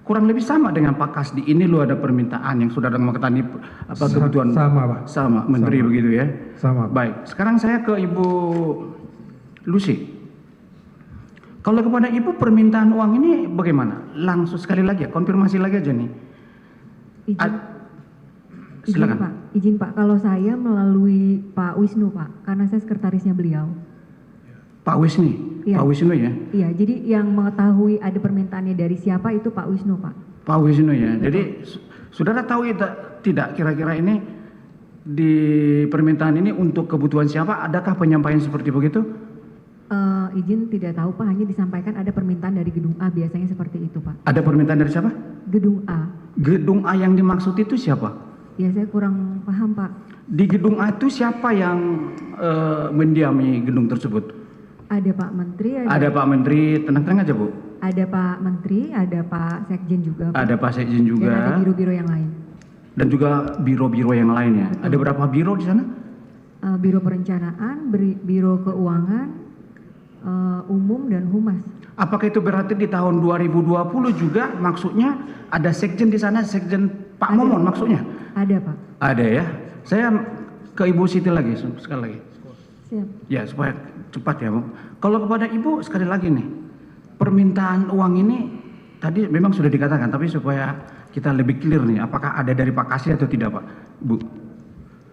kurang lebih sama dengan Pak Kasdi? Ini lo ada permintaan yang sudah mengetahui apa kebutuhan?
Sama Pak.
Sama, Menteri
Sama.
begitu ya?
Sama Pak.
Baik, sekarang saya ke Ibu Lucy. Kalau kepada Ibu permintaan uang ini bagaimana? Langsung sekali lagi ya, konfirmasi lagi aja nih. Silakan.
Pak, izin Pak, kalau saya melalui Pak Wisnu Pak, karena saya sekretarisnya beliau.
Pak Wisnu,
Iya.
Pak Wisnu ya?
Iya, jadi yang mengetahui ada permintaannya dari siapa itu Pak Wisnu Pak.
Pak Wisnu ya. Jadi saudara tahu tidak kira-kira ini di permintaan ini untuk kebutuhan siapa? Adakah penyampaian seperti begitu?
Izin tidak tahu Pak, hanya disampaikan ada permintaan dari gedung A, biasanya seperti itu Pak.
Ada permintaan dari siapa?
Gedung A.
Gedung A yang dimaksud itu siapa?
Ya saya kurang paham Pak.
Di gedung A itu siapa yang mendiami gedung tersebut?
Ada Pak Menteri,
Ada Pak Menteri, tenang-tenang aja Bu.
ada Pak Menteri, ada Pak Sekjen juga Pak.
Ada Pak Sekjen
Dan ada
juga.
biro-biro yang lain.
Dan juga biro-biro yang lainnya. Ada berapa biro di sana?
Biro perencanaan, biro keuangan, umum dan humas.
Apakah itu berarti di tahun 2020 juga maksudnya ada sekjen di sana, sekjen Pak Momon maksudnya?
Ada Pak.
Ada ya. Saya ke Ibu Siti lagi sekali lagi.
Siap.
Ya supaya cepat ya Bu. Kalau kepada Ibu sekali lagi nih, permintaan uang ini tadi memang sudah dikatakan, tapi supaya kita lebih clear nih, apakah ada dari Pak Kasdi atau tidak Pak? Bu.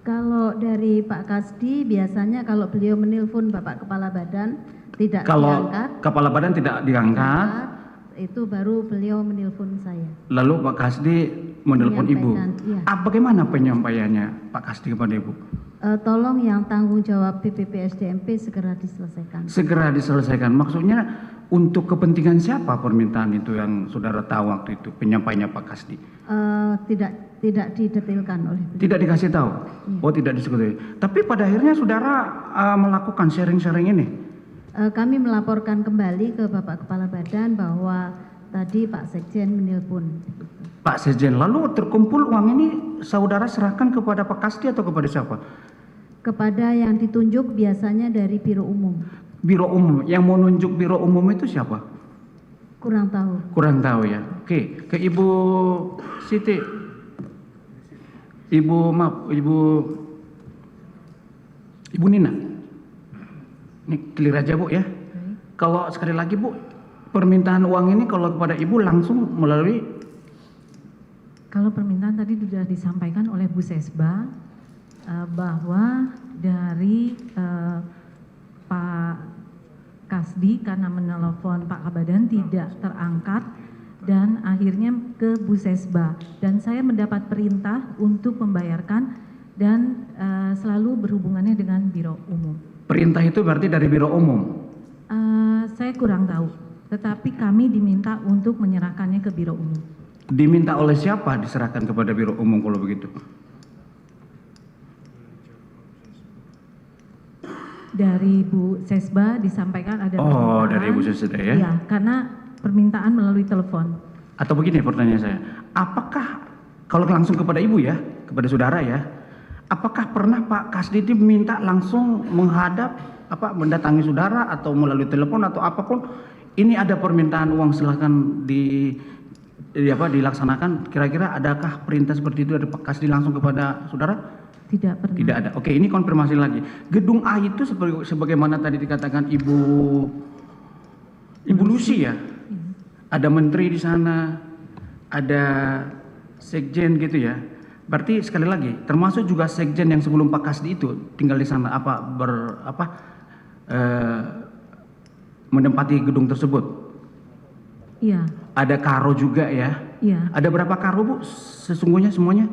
Kalau dari Pak Kasdi biasanya kalau beliau menelpon Bapak Kepala Badan tidak
Kalau
diangkat,
kepala badan tidak diangkat,
itu baru beliau menelpon saya.
lalu Pak Kasdi menelpon Ibu.
Menyampaikan, iya.
Bagaimana penyampaiannya Pak Kasdi kepada Ibu?
Tolong yang tanggung jawab PPP SDMP segera diselesaikan.
Segera diselesaikan. Maksudnya untuk kepentingan siapa permintaan itu yang saudara tahu waktu itu penyampaiannya Pak Kasdi?
Tidak didetailkan oleh beliau.
Tidak dikasih tahu. Oh tidak disebut. Tapi pada akhirnya saudara melakukan sharing-sharing ini.
Kami melaporkan kembali ke Bapak Kepala Badan bahwa tadi Pak Sekjen menelpon.
Pak Sekjen, lalu terkumpul uang ini saudara serahkan kepada Pak Kasdi atau kepada siapa?
Kepada yang ditunjuk biasanya dari Biro Umum.
Biro Umum. Yang mau nunjuk Biro Umum itu siapa?
Kurang tahu.
Kurang tahu ya. Oke, ke Ibu Siti. Ibu Nina. Ini clear aja Bu ya. Kalau sekali lagi Bu, permintaan uang ini kalau kepada Ibu langsung melalui.
Kalau permintaan tadi sudah disampaikan oleh Bu Sesba bahwa dari Pak Kasdi karena menelpon Pak Kabadan tidak terangkat dan akhirnya ke Bu Sesba dan saya mendapat perintah untuk membayarkan dan selalu berhubungannya dengan Biro Umum.
Perintah itu berarti dari Biro Umum?
Saya kurang tahu, tetapi kami diminta untuk menyerahkannya ke Biro Umum.
Diminta oleh siapa diserahkan kepada Biro Umum kalau begitu?
Dari Bu Sesba disampaikan ada
Oh,
permintaan.
dari Bu Sesba ya?
Iya, karena permintaan melalui telepon.
Atau begini pertanyaan saya, apakah kalau langsung kepada Ibu ya, kepada saudara ya, apakah pernah Pak Kasdi diminta langsung menghadap, mendatangi saudara atau melalui telepon atau apapun, ini ada permintaan uang silahkan dilaksanakan, kira-kira adakah perintah seperti itu dari Pak Kasdi langsung kepada saudara?
Tidak pernah.
Tidak ada. Oke, ini konfirmasi lagi. Gedung A itu sebagaimana tadi dikatakan Ibu Lucy ya. Ada menteri di sana, ada sekjen gitu ya. Berarti sekali lagi, termasuk juga sekjen yang sebelum Pak Kasdi itu tinggal di sana menempati gedung tersebut.
Iya.
Ada Karo juga ya.
Iya,
Ada berapa karo Bu sesungguhnya semuanya?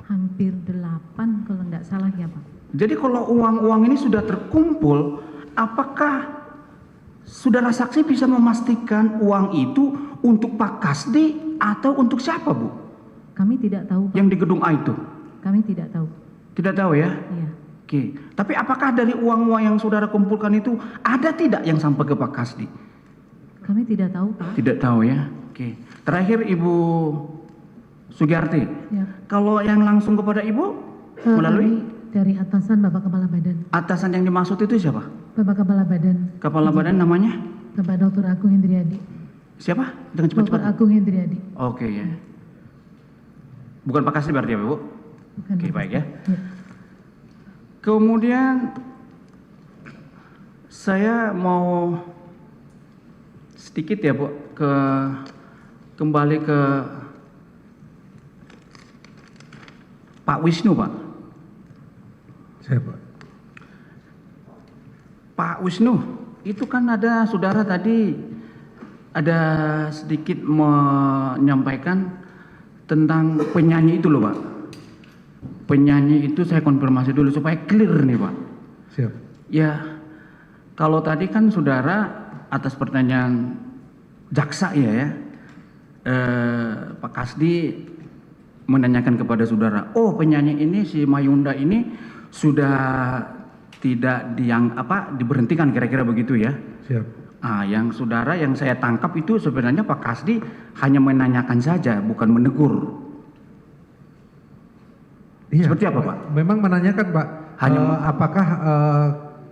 hampir 8 kalau enggak salah ya Pak.
Jadi kalau uang-uang ini sudah terkumpul, apakah saudara saksi bisa memastikan uang itu untuk Pak Kasdi atau untuk siapa Bu?
Kami tidak tahu Pak.
Yang di gedung A itu?
Kami tidak tahu.
Tidak tahu ya?
Iya.
Oke. Tapi apakah dari uang-uang yang saudara kumpulkan itu ada tidak yang sampai ke Pak Kasdi?
Kami tidak tahu Pak.
Tidak tahu ya? Oke. Terakhir Ibu Sugiarti,
Ya.
kalau yang langsung kepada Ibu melalui
Kami dari atasan Bapak Kepala Badan.
atasan yang dimaksud itu siapa?
Bapak Kepala Badan,
Kepala badan namanya?
Bapak Dr. Agung Hendriadi.
Siapa? Dengan cepat-cepat.
Bapak Agung Hendriadi.
Oke ya. Bukan Pak Kasdi berarti ya Bu?
Bukan
Oke,
Bapak.
baik ya.
Ya.
Kemudian saya mau sedikit ya Bu kembali ke Pak Wisnu Pak.
Siapa?
Pak Wisnu, itu kan ada saudara tadi ada sedikit menyampaikan tentang penyanyi itu loh Pak. Penyanyi itu saya konfirmasi dulu supaya clear nih Pak.
Siap.
Ya, kalau tadi kan saudara atas pertanyaan jaksa ya, Pak Kasdi menanyakan kepada saudara, oh penyanyi ini si Mayunda ini sudah tidak diberhentikan kira-kira begitu ya?
Siap.
Yang saudara yang saya tangkap itu sebenarnya Pak Kasdi hanya menanyakan saja, bukan menegur.
Iya.
Seperti apa Pak?
Memang menanyakan Pak. Apakah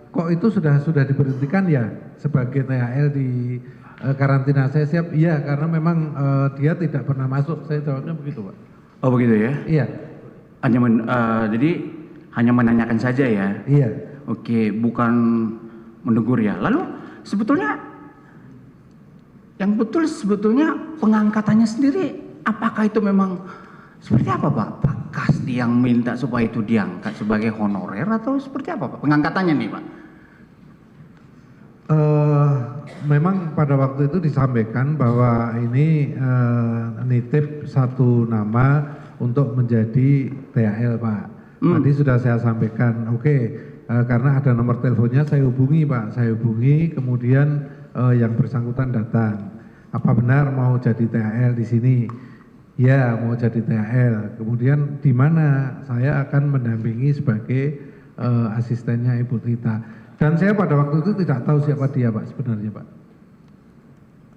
kok itu sudah diberhentikan ya sebagai THL di karantina? Saya siap. Iya, karena memang dia tidak pernah masuk. Saya jawabnya begitu Pak.
Oh begitu ya?
Iya.
Jadi hanya menanyakan saja ya?
Iya.
Oke, bukan menegur ya. Lalu sebetulnya yang betul sebetulnya pengangkatannya sendiri apakah itu memang seperti apa Pak? Pak Kasdi yang minta supaya itu diangkat sebagai honorer atau seperti apa Pak? Pengangkatannya nih Pak?
Memang pada waktu itu disampaikan bahwa ini nitip satu nama untuk menjadi THL Pak. Tadi sudah saya sampaikan, oke, karena ada nomor teleponnya saya hubungi Pak, saya hubungi kemudian yang bersangkutan datang. Apa benar mau jadi THL di sini? Ya, mau jadi THL. Kemudian di mana saya akan mendampingi sebagai asistennya Ibu Tita. Dan saya pada waktu itu tidak tahu siapa dia Pak sebenarnya Pak.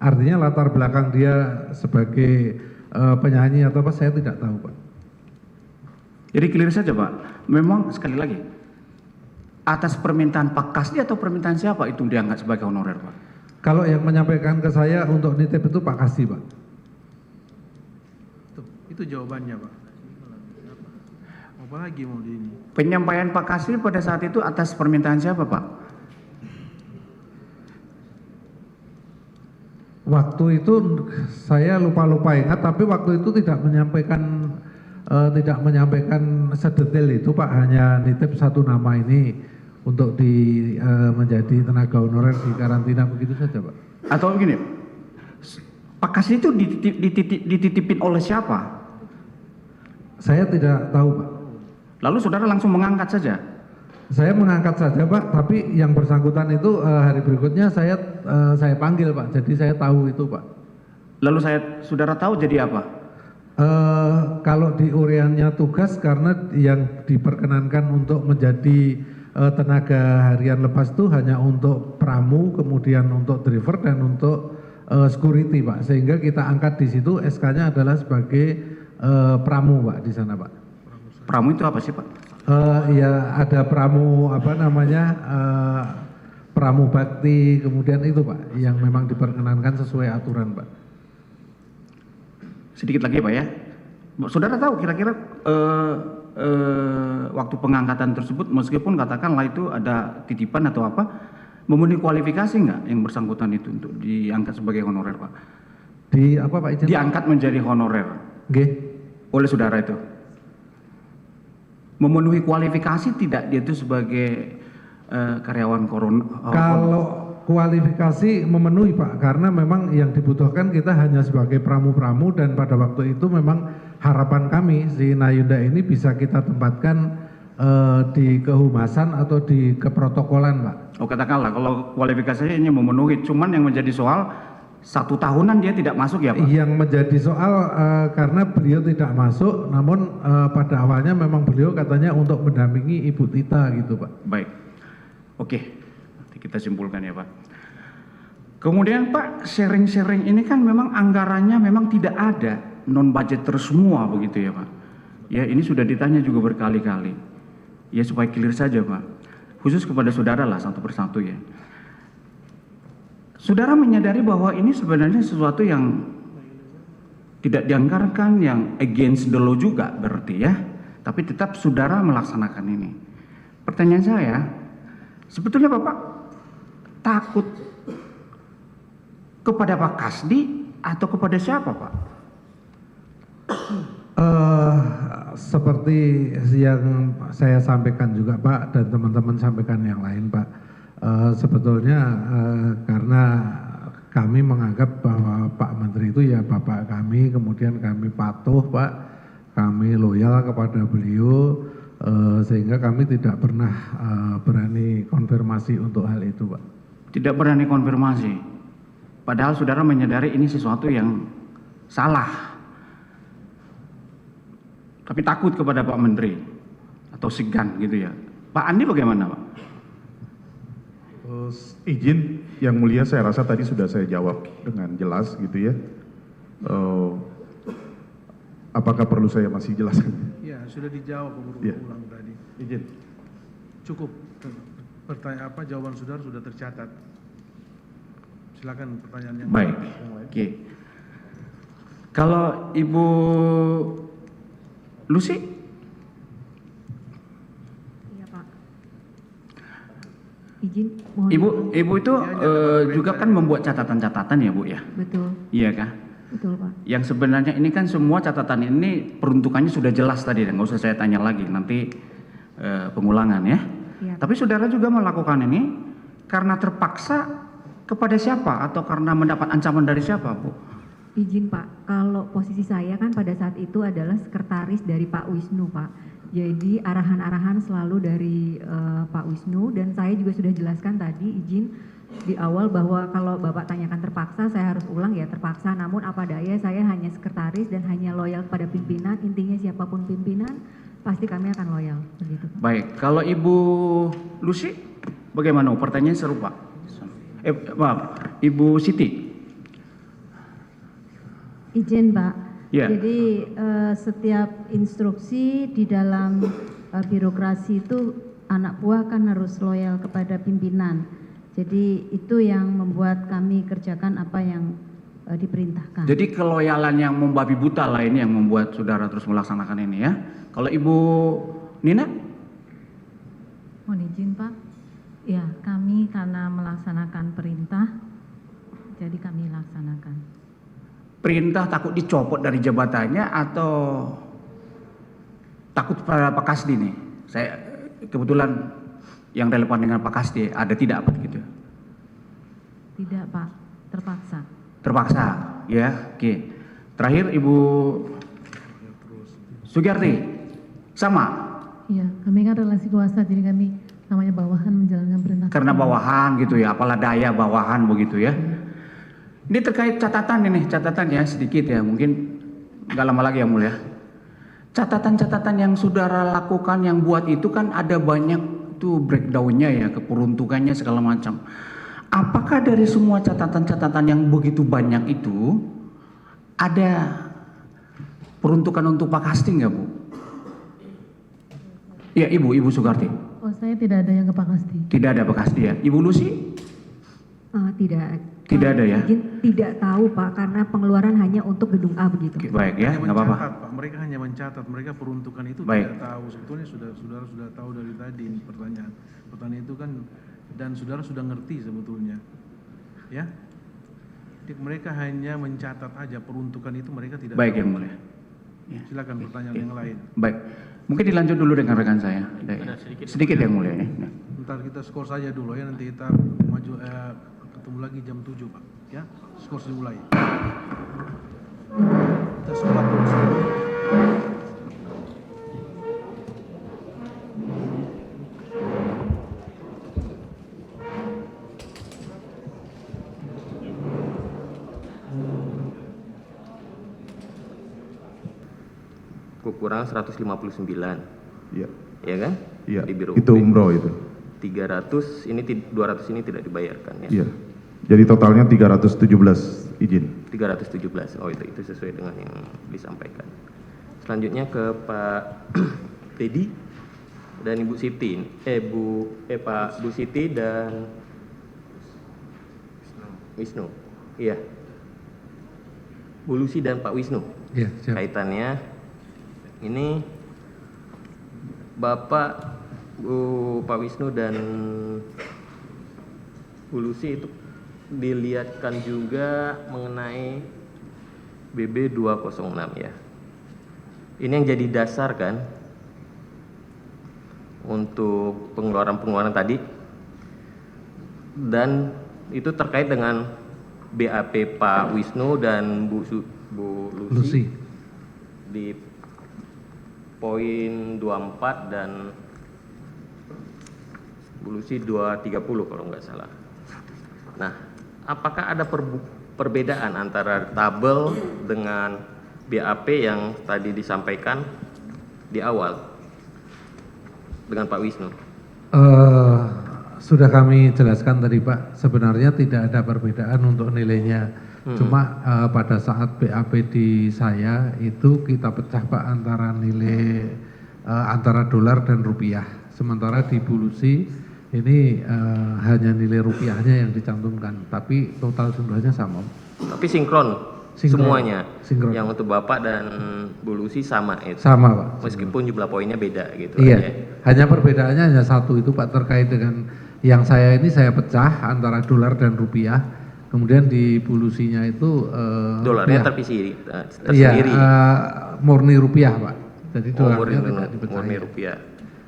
Artinya latar belakang dia sebagai penyanyi atau apa saya tidak tahu Pak.
Jadi clear saja Pak, memang sekali lagi atas permintaan Pak Kasdi atau permintaan siapa itu diangkat sebagai honorer Pak?
Kalau yang menyampaikan ke saya untuk nitip itu Pak Kasdi Pak.
Itu jawabannya Pak. Apa lagi mau di ini?
Penyampaian Pak Kasdi pada saat itu atas permintaan siapa Pak?
Waktu itu saya lupa ingat, tapi waktu itu tidak menyampaikan sedetail itu Pak, hanya nitip satu nama ini untuk menjadi tenaga honorer di karantina begitu saja Pak.
Atau begini, Pak Kasdi itu dititipin oleh siapa?
Saya tidak tahu Pak.
Lalu saudara langsung mengangkat saja?
Saya mengangkat saja Pak, tapi yang bersangkutan itu hari berikutnya saya panggil Pak, jadi saya tahu itu Pak.
Lalu saudara tahu jadi apa?
Kalau di ureannya tugas karena yang diperkenankan untuk menjadi tenaga harian lepas itu hanya untuk pramu, kemudian untuk driver dan untuk security Pak, sehingga kita angkat di situ SK-nya adalah sebagai pramu Pak di sana Pak.
Pramu itu apa sih Pak?
Ya ada pramu pramu bakti, kemudian itu Pak yang memang diperkenankan sesuai aturan Pak.
Sedikit lagi Pak ya, saudara tahu kira-kira waktu pengangkatan tersebut meskipun katakanlah itu ada titipan atau apa, memenuhi kualifikasi nggak yang bersangkutan itu untuk diangkat sebagai honorer Pak?
Di apa Pak izin?
Diangkat menjadi honorer.
Nggih.
Oleh saudara itu. Memenuhi kualifikasi tidak dia itu sebagai karyawan
kualifikasi memenuhi Pak, karena memang yang dibutuhkan kita hanya sebagai pramu-pramu, dan pada waktu itu memang harapan kami si Nayunda ini bisa kita tempatkan di kehumasan atau di keprotokolan Pak.
Oh katakanlah kalau kualifikasinya ini memenuhi, cuman yang menjadi soal 1 tahunan dia tidak masuk ya Pak?
Yang menjadi soal karena beliau tidak masuk, namun pada awalnya memang beliau katanya untuk mendampingi Ibu Tita gitu Pak.
Baik, oke, nanti kita simpulkan ya Pak. Kemudian Pak, sharing-sharing ini kan memang anggarannya memang tidak ada, non budgeter semua begitu ya Pak. Ya ini sudah ditanya juga berkali-kali. Ya supaya clear saja Pak, khusus kepada saudara lah satu persatu ya. Saudara menyadari bahwa ini sebenarnya sesuatu yang tidak dianggarkan, yang against the law juga berarti ya. Tapi tetap saudara melaksanakan ini. Pertanyaan saya, sebetulnya Bapak takut kepada Pak Kasdi atau kepada siapa Pak?
Seperti yang saya sampaikan juga Pak, dan teman-teman sampaikan yang lain Pak, sebetulnya karena kami menganggap bahwa Pak Menteri itu ya Bapak kami, kemudian kami patuh Pak, kami loyal kepada beliau, sehingga kami tidak pernah berani konfirmasi untuk hal itu Pak.
Tidak berani konfirmasi, padahal saudara menyadari ini sesuatu yang salah. Tapi takut kepada Pak Menteri atau segan gitu ya. Pak Andi bagaimana Pak?
Izin yang mulia, saya rasa tadi sudah saya jawab dengan jelas gitu ya. Apakah perlu saya masih jelaskan?
Ya sudah dijawab berulang tadi.
Izin.
Cukup. Pertanyaan jawaban saudara sudah tercatat. Silakan pertanyaan yang
baik.
lain.
Oke. Kalau Ibu Lucy?
Iya Pak. Izin.
Ibu itu juga kan membuat catatan-catatan ya Bu ya?
Betul.
Iya kah?
Betul Pak.
Yang sebenarnya ini kan semua catatan ini peruntukannya sudah jelas tadi, nggak usah saya tanya lagi, nanti pengulangan ya.
Iya.
Tapi saudara juga melakukan ini karena terpaksa kepada siapa atau karena mendapat ancaman dari siapa Bu?
Izin Pak, kalau posisi saya kan pada saat itu adalah sekretaris dari Pak Wisnu Pak. Jadi arahan-arahan selalu dari Pak Wisnu, dan saya juga sudah jelaskan tadi izin di awal bahwa kalau Bapak tanyakan terpaksa, saya harus ulang ya terpaksa, namun apa daya saya hanya sekretaris dan hanya loyal pada pimpinan, intinya siapapun pimpinan pasti kami akan loyal begitu Pak.
Baik, kalau Ibu Lucy bagaimana? Pertanyaan serupa. Maaf, Ibu Siti.
Izin Pak,
Ya.
jadi setiap instruksi di dalam birokrasi itu anak buah kan harus loyal kepada pimpinan. Jadi itu yang membuat kami kerjakan apa yang diperintahkan.
Jadi keloyalan yang membabi buta lah ini yang membuat saudara terus melaksanakan ini ya. Kalau Ibu Nina?
Mohon izin Pak. Ya, kami karena melaksanakan perintah, jadi kami laksanakan.
Perintah takut dicopot dari jabatannya atau takut pada Pak Kasdi nih? Saya kebetulan yang relevan dengan Pak Kasdi ada tidak apa gitu?
Tidak Pak, terpaksa.
Terpaksa, ya. Oke. Terakhir Ibu Sugiyarti, sama?
Iya, kami kan relasi kuasa, jadi kami namanya bawahan menjalankan perintah.
Karena bawahan gitu ya, apalah daya bawahan begitu ya. Ini terkait catatan ini, catatan ya sedikit ya, mungkin nggak lama lagi yang mulia. Catatan-catatan yang saudara lakukan, yang buat itu kan ada banyak tuh breakdownnya ya, keperuntukannya segala macam. Apakah dari semua catatan-catatan yang begitu banyak itu ada peruntukan untuk Pak Kasdi nggak Bu? Ya Ibu Sugarti.
Oh saya tidak ada yang ke Pak Kasdi.
Tidak ada Pak Kasdi ya. Ibu Lucy? Tidak ada ya?
Izin tidak tahu Pak, karena pengeluaran hanya untuk gedung A begitu.
Oke, baik ya, nggak apa-apa.
Pak, mereka hanya mencatat, mereka peruntukan itu
Baik.
tidak tahu. Sebetulnya saudara sudah tahu dari tadi ini pertanyaan itu kan, dan saudara sudah ngerti sebetulnya, ya. Jadi mereka hanya mencatat aja peruntukan itu, mereka tidak.
Baik
tahu.
yang mulia. Ya.
Silakan pertanyaan yang lain.
Baik, mungkin dilanjut dulu dengan rekan saya. Sedikit yang mulia ya.
Sebentar kita skor saja dulu ya, nanti kita ketemu lagi jam 7 Pak. Ya, skor dimulai. Kita sholat dulu.
Kurang 159.
Iya.
Ya kan?
Iya.
Di Biro
Itu
UP.
umroh itu.
300 ini 200 ini tidak dibayarkan ya.
Iya. Jadi totalnya 317 izin.
317. Oh itu sesuai dengan yang disampaikan. Selanjutnya ke Pak Teddy dan Ibu Siti. Pak Bu Siti dan Wisnu. Iya. Bu Lucy dan Pak Wisnu.
Iya, siap.
Kaitannya ini Bapak Pak Wisnu dan Bu Lucy itu dilihatkan juga mengenai BB 206 ya. Ini yang jadi dasar kan untuk pengeluaran tadi, dan itu terkait dengan BAP Pak Wisnu dan Bu Lucy di poin 24 dan Bu Lucy 230 kalau nggak salah. Nah, apakah ada perbedaan antara tabel dengan BAP yang tadi disampaikan di awal dengan Pak Wisnu?
Sudah kami jelaskan tadi Pak, sebenarnya tidak ada perbedaan untuk nilainya. Cuma pada saat BAP di saya itu kita pecah Pak antara nilai antara dolar dan rupiah. Sementara di Bu Lucy ini hanya nilai rupiahnya yang dicantumkan, tapi total jumlahnya sama.
Tapi sinkron semuanya.
Sinkron.
Yang untuk Bapak dan Bu Lucy sama itu.
Sama Pak.
Meskipun jumlah poinnya beda gitu.
Iya.
aja.
Hanya perbedaannya hanya satu itu Pak, terkait dengan yang saya ini saya pecah antara dolar dan rupiah. Kemudian di Bu Lucy-nya itu
Dolarnya tersendiri.
Murni rupiah Pak. Jadi dolarnya
murni,
tidak dipecah.
murni rupiah.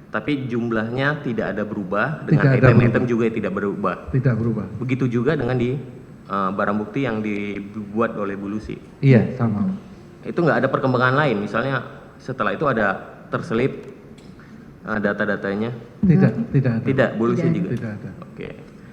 Tapi jumlahnya tidak ada berubah, dengan
Tidak ada
item-item
berubah.
juga tidak berubah.
Tidak berubah.
Begitu juga dengan di barang bukti yang dibuat oleh Bu Lucy.
Iya, sama.
Itu nggak ada perkembangan lain, misalnya setelah itu ada terselip data-datanya?
Tidak ada.
Tidak, Bu Lucy juga?
Tidak ada.
Oke.